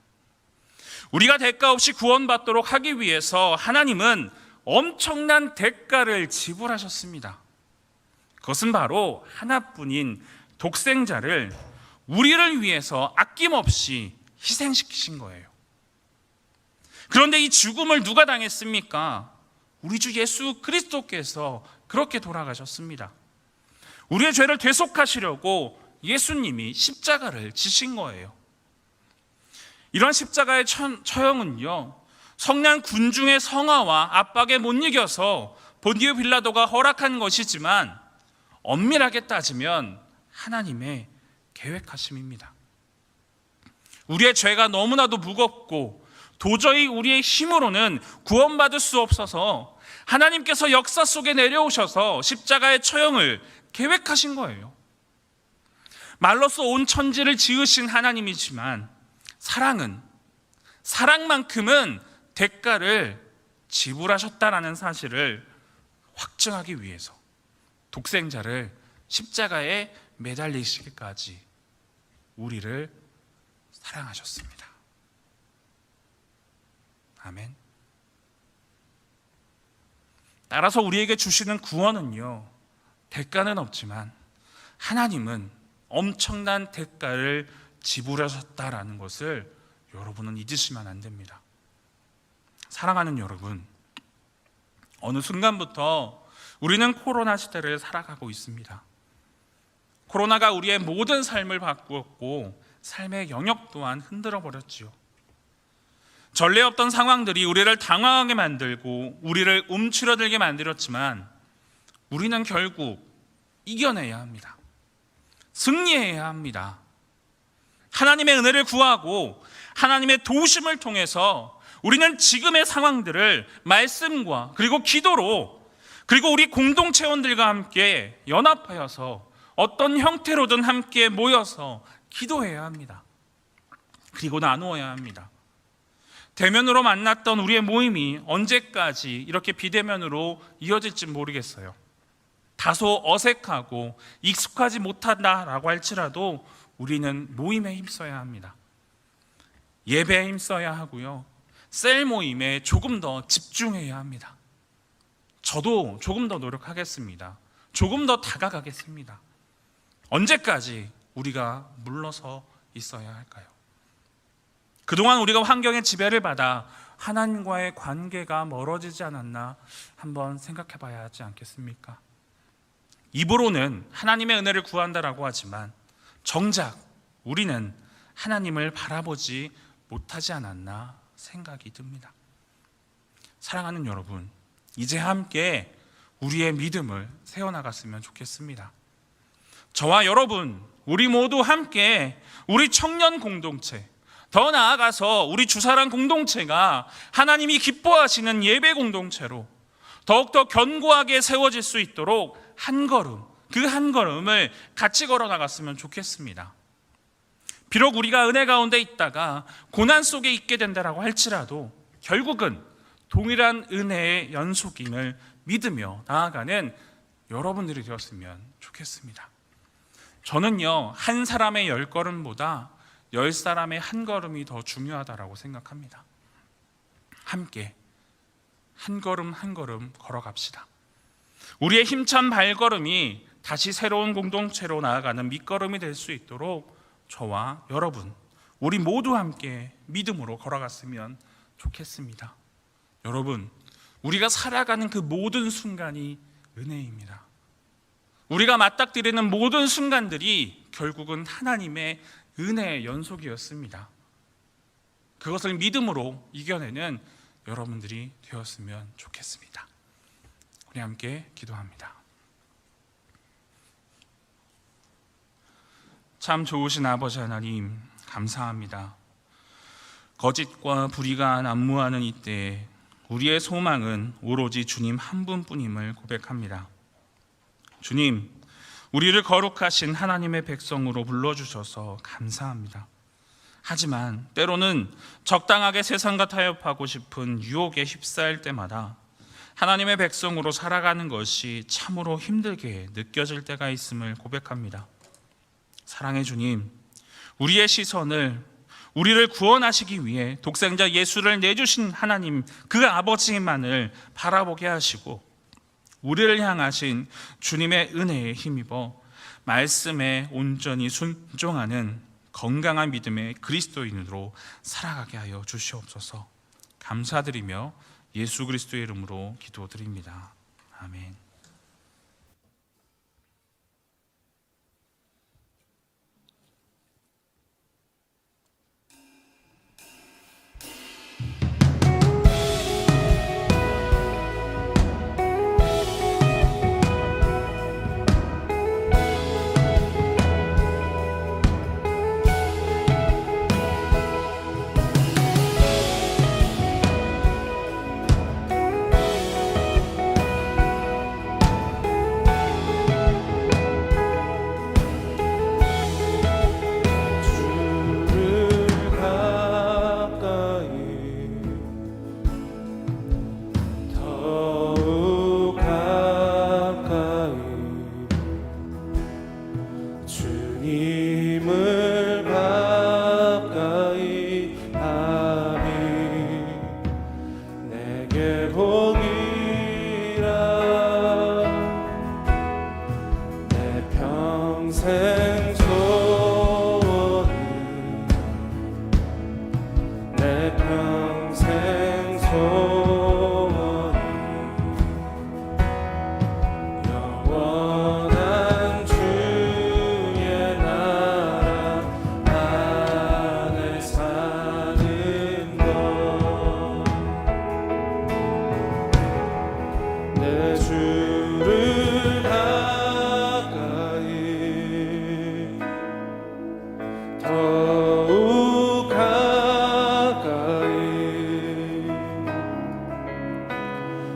우리가 대가 없이 구원받도록 하기 위해서 하나님은 엄청난 대가를 지불하셨습니다. 그것은 바로 하나뿐인 독생자를 우리를 위해서 아낌없이 희생시키신 거예요. 그런데 이 죽음을 누가 당했습니까? 우리 주 예수 그리스도께서 그렇게 돌아가셨습니다. 우리의 죄를 대속하시려고 예수님이 십자가를 지신 거예요. 이런 십자가의 처형은요, 성난 군중의 성화와 압박에 못 이겨서 본디오 빌라도가 허락한 것이지만 엄밀하게 따지면 하나님의 계획하심입니다. 우리의 죄가 너무나도 무겁고 도저히 우리의 힘으로는 구원받을 수 없어서 하나님께서 역사 속에 내려오셔서 십자가의 처형을 계획하신 거예요. 말로써 온 천지를 지으신 하나님이지만 사랑만큼은 대가를 지불하셨다라는 사실을 확증하기 위해서 독생자를 십자가에 매달리시기까지 우리를 사랑하셨습니다. 아멘. 따라서 우리에게 주시는 구원은요, 대가는 없지만 하나님은 엄청난 대가를 지불하셨다라는 것을 여러분은 잊으시면 안 됩니다. 사랑하는 여러분, 어느 순간부터 우리는 코로나 시대를 살아가고 있습니다. 코로나가 우리의 모든 삶을 바꾸었고 삶의 영역 또한 흔들어 버렸지요. 전례 없던 상황들이 우리를 당황하게 만들고 우리를 움츠러들게 만들었지만 우리는 결국 이겨내야 합니다. 승리해야 합니다. 하나님의 은혜를 구하고 하나님의 도우심을 통해서 우리는 지금의 상황들을 말씀과 그리고 기도로, 그리고 우리 공동체원들과 함께 연합하여서 어떤 형태로든 함께 모여서 기도해야 합니다. 그리고 나누어야 합니다. 대면으로 만났던 우리의 모임이 언제까지 이렇게 비대면으로 이어질지 모르겠어요. 다소 어색하고 익숙하지 못하다라고 할지라도 우리는 모임에 힘써야 합니다. 예배에 힘써야 하고요, 셀 모임에 조금 더 집중해야 합니다. 저도 조금 더 노력하겠습니다. 조금 더 다가가겠습니다. 언제까지 우리가 물러서 있어야 할까요? 그동안 우리가 환경의 지배를 받아 하나님과의 관계가 멀어지지 않았나 한번 생각해 봐야 하지 않겠습니까? 입으로는 하나님의 은혜를 구한다라고 하지만 정작 우리는 하나님을 바라보지 못하지 않았나 생각이 듭니다. 사랑하는 여러분, 이제 함께 우리의 믿음을 세워나갔으면 좋겠습니다. 저와 여러분, 우리 모두 함께 우리 청년 공동체, 더 나아가서 우리 주사랑 공동체가 하나님이 기뻐하시는 예배 공동체로 더욱더 견고하게 세워질 수 있도록 한 걸음, 그 한 걸음을 같이 걸어 나갔으면 좋겠습니다. 비록 우리가 은혜 가운데 있다가 고난 속에 있게 된다라고 할지라도 결국은 동일한 은혜의 연속임을 믿으며 나아가는 여러분들이 되었으면 좋겠습니다. 저는요, 한 사람의 10걸음보다 10사람의 한 걸음이 더 중요하다라고 생각합니다. 함께 한 걸음 한 걸음 걸어갑시다. 우리의 힘찬 발걸음이 다시 새로운 공동체로 나아가는 밑거름이 될 수 있도록 저와 여러분, 우리 모두 함께 믿음으로 걸어갔으면 좋겠습니다. 여러분, 우리가 살아가는 그 모든 순간이 은혜입니다. 우리가 맞닥뜨리는 모든 순간들이 결국은 하나님의 은혜의 연속이었습니다. 그것을 믿음으로 이겨내는 여러분들이 되었으면 좋겠습니다. 우리 함께 기도합니다. 참 좋으신 아버지 하나님, 감사합니다. 거짓과 불의가 난무하는 이때에 우리의 소망은 오로지 주님 한 분뿐임을 고백합니다. 주님, 우리를 거룩하신 하나님의 백성으로 불러주셔서 감사합니다. 하지만 때로는 적당하게 세상과 타협하고 싶은 유혹에 휩싸일 때마다 하나님의 백성으로 살아가는 것이 참으로 힘들게 느껴질 때가 있음을 고백합니다. 사랑의 주님, 우리의 시선을 우리를 구원하시기 위해 독생자 예수를 내주신 하나님, 그 아버지만을 바라보게 하시고 우리를 향하신 주님의 은혜에 힘입어 말씀에 온전히 순종하는 건강한 믿음의 그리스도인으로 살아가게 하여 주시옵소서. 감사드리며 예수 그리스도의 이름으로 기도드립니다. 아멘. 주를 가까이 더욱 가까이 주님을 가까이 하니 내게 복이라 내 평생 소원은 내 평생 소원은 영원한 주의 나라 안에 사는 것 내 주를 가까이 더욱 가까이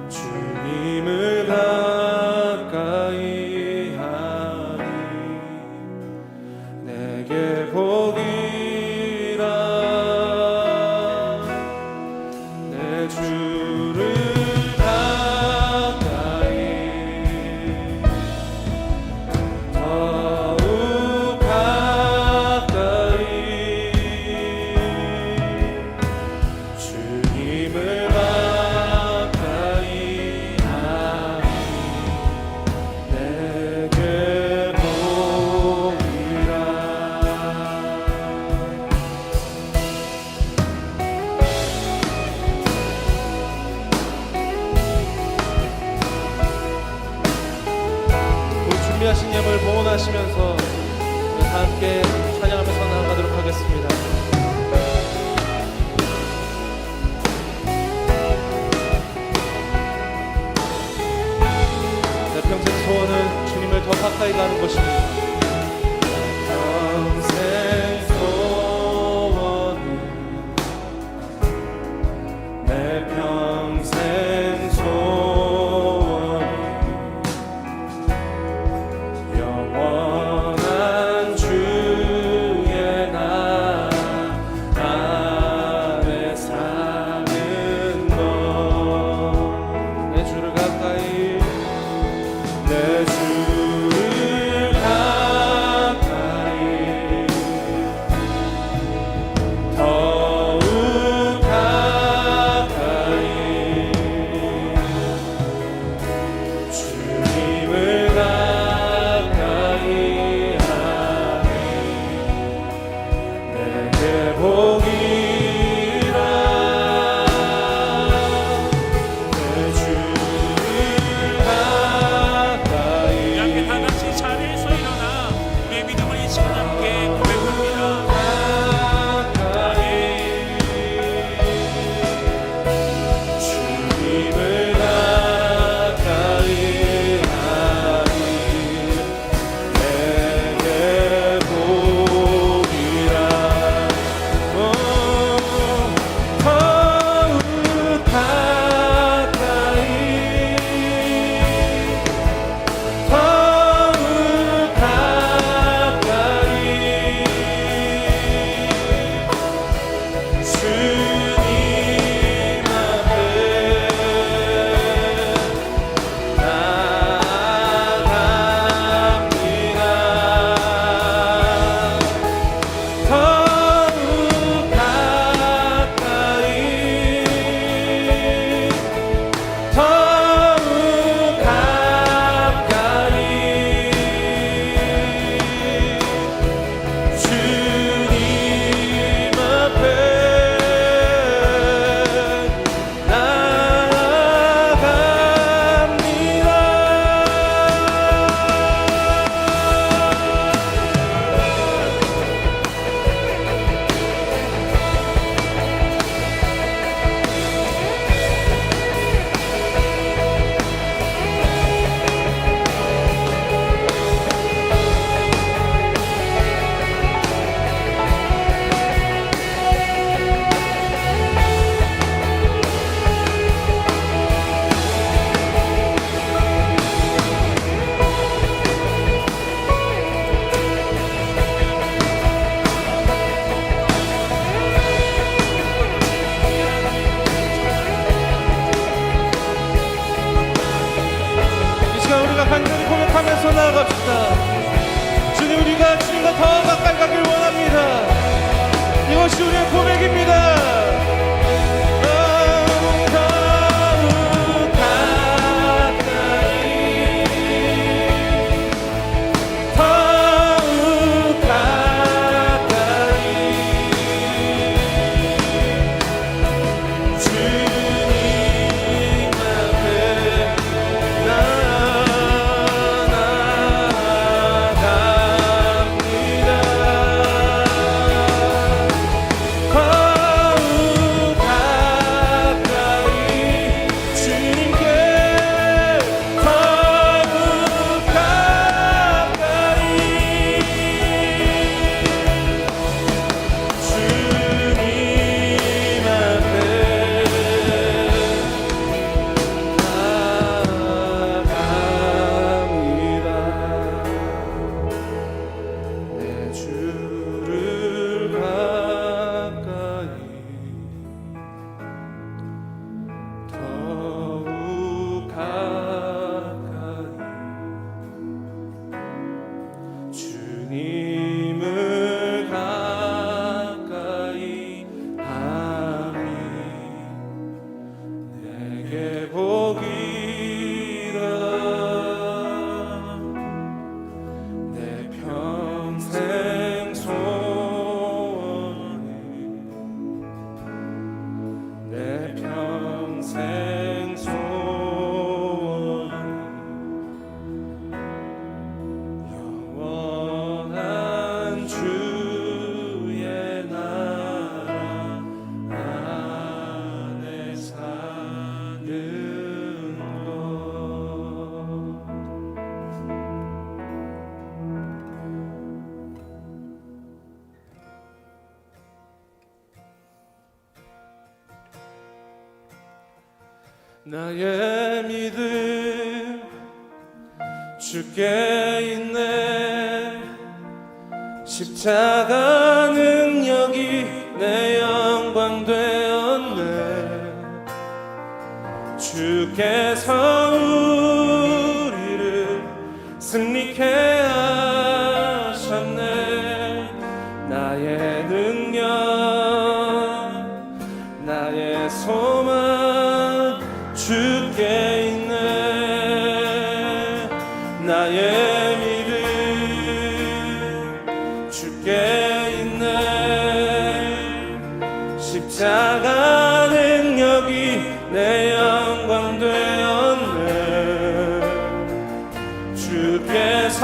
주님을 가까이 하니 내게 복이라 내 주를 가까이 더욱 가까이 주님을 가까이 하니 내게 복이라 우리 준비하신 예물 봉헌하시면서 우리 다 함께 찬양하면서 나아가도록 하겠습니다. 내 평생 소원은 주님을 더 가까이 가는 것입니다. 평생 소원은 내 평생 소원은 영원한 주의 나라 안에 사는 것 내 주를 가까이 내 주를 가까이 더 가까이 가길 원합니다. 이것이 우리의 고백입니다. 주님을 가까이 하니 내게 복이라. 내 평생 소원이 내 평생 소원이 영원한 주의 나라 안에 사는 것. 나의 믿음 주께 있네. 십자가 능력이 내 영광 되었네. 주께서 우리를 승리케 하셨네. 나의 능력 나의 소망 주께 있네. 나의 믿음 주께 있네. 십자가 능력이 내 영광 되었네. 주께서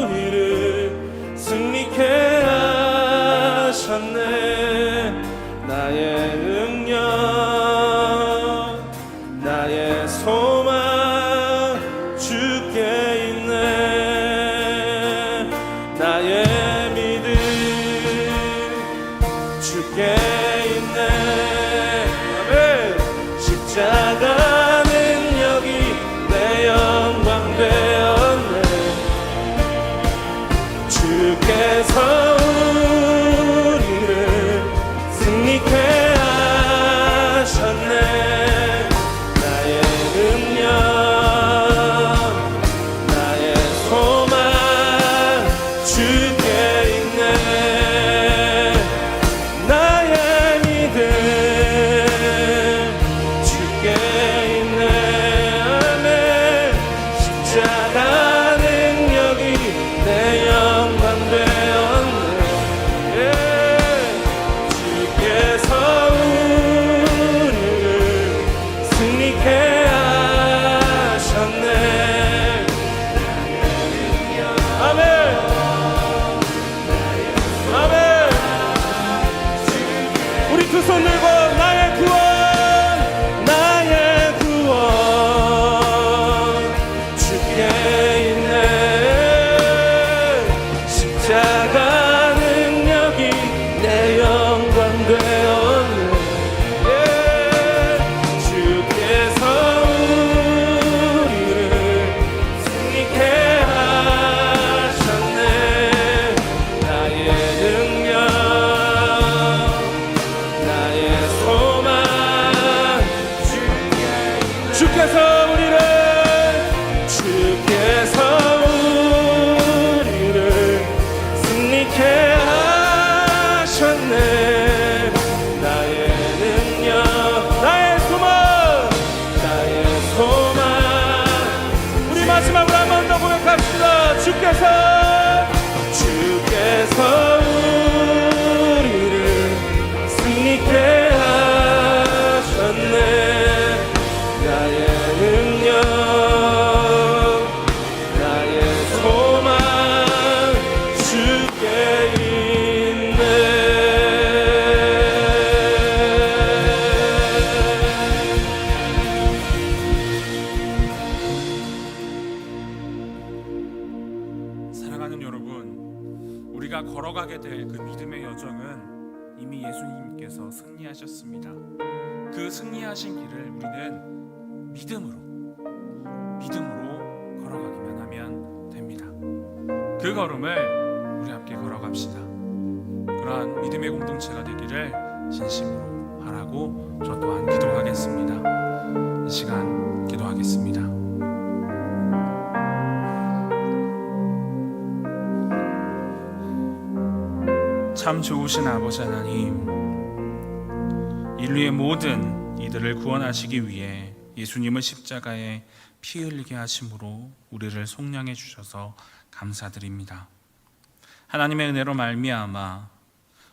우리를 승리케 하셨네. 나의 능력 나의 소망 주께 있네. 나의 믿음 주께 있네. 아멘. 십자가 능력이 내 영광 되었네. 주께서 우리를 승리케 하셨네. 나의 능력 나의 소망 주께 있네. 나의 믿음 주께 있네. 아멘. 십자가 능력이 내 영광 되었네. 사랑하는 여러분, 우리가 걸어가게 될 그 믿음의 여정은 이미 예수님께서 승리하셨습니다. 그 승리하신 길을 우리는 믿음으로 걸어가기만 하면 됩니다. 그 걸음을 우리 함께 걸어갑시다. 그러한 믿음의 공동체가 되기를 진심으로 바라고 저 또한 기도하겠습니다. 이 시간 기도하겠습니다. 참 좋으신 아버지 하나님, 인류의 모든 이들을 구원하시기 위해 예수님을 십자가에 피 흘리게 하심으로 우리를 속량해 주셔서 감사드립니다. 하나님의 은혜로 말미암아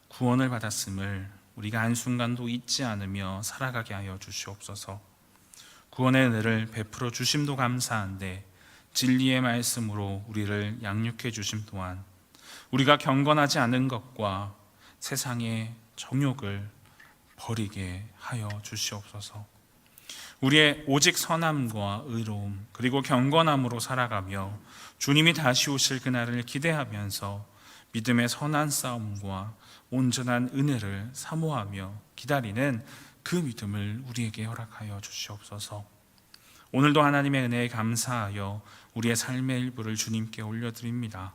구원을 받았음을 우리가 한순간도 잊지 않으며 살아가게 하여 주시옵소서. 구원의 은혜를 베풀어 주심도 감사한데 진리의 말씀으로 우리를 양육해 주심 또한 우리가 경건하지 않은 것과 세상의 정욕을 버리게 하여 주시옵소서. 우리의 오직 선함과 의로움 그리고 경건함으로 살아가며 주님이 다시 오실 그날을 기대하면서 믿음의 선한 싸움과 온전한 은혜를 사모하며 기다리는 그 믿음을 우리에게 허락하여 주시옵소서. 오늘도 하나님의 은혜에 감사하여 우리의 삶의 일부를 주님께 올려드립니다.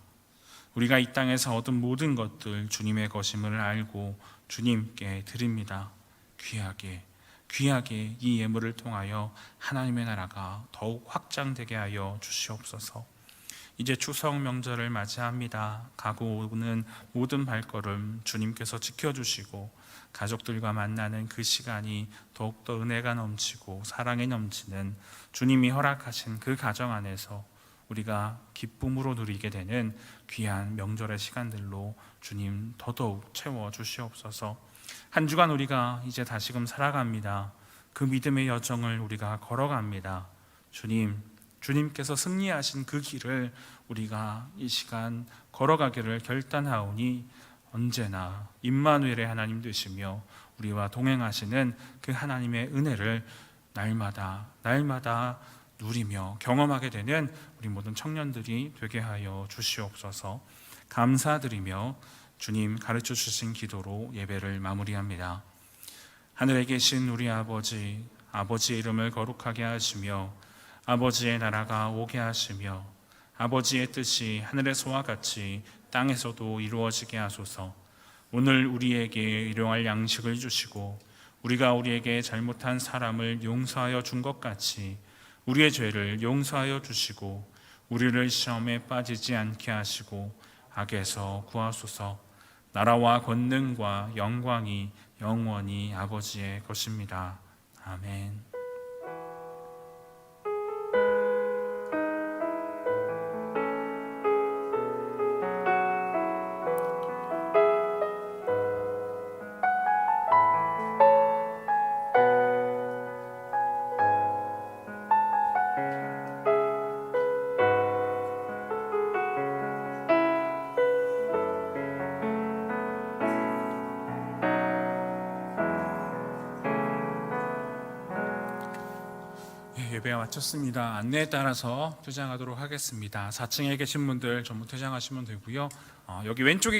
우리가 이 땅에서 얻은 모든 것들 주님의 것임을 알고 주님께 드립니다. 귀하게 이 예물을 통하여 하나님의 나라가 더욱 확장되게 하여 주시옵소서. 이제 추석 명절을 맞이합니다. 가고 오는 모든 발걸음 주님께서 지켜주시고 가족들과 만나는 그 시간이 더욱더 은혜가 넘치고 사랑이 넘치는 주님이 허락하신 그 가정 안에서 우리가 기쁨으로 누리게 되는 귀한 명절의 시간들로 주님 더더욱 채워 주시옵소서. 한 주간 우리가 이제 다시금 살아갑니다. 그 믿음의 여정을 우리가 걸어갑니다. 주님께서 승리하신 그 길을 우리가 이 시간 걸어가기를 결단하오니 언제나 임마누엘의 하나님 되시며 우리와 동행하시는 그 하나님의 은혜를 날마다 누리며 경험하게 되는 우리 모든 청년들이 되게 하여 주시옵소서. 감사드리며 주님 가르쳐 주신 기도로 예배를 마무리합니다. 하늘에 계신 우리 아버지의 이름을 거룩하게 하시며 아버지의 나라가 오게 하시며 아버지의 뜻이 하늘에서와 같이 땅에서도 이루어지게 하소서. 오늘 우리에게 일용할 양식을 주시고 우리가 우리에게 잘못한 사람을 용서하여 준 것 같이 우리의 죄를 용서하여 주시고 우리를 시험에 빠지지 않게 하시고 악에서 구하소서. 나라와 권능과 영광이 영원히 아버지의 것입니다. 아멘. 예배가 마쳤습니다. 안내에 따라서 퇴장하도록 하겠습니다. 4층에 계신 분들 전부 퇴장하시면 되고요. 여기 왼쪽에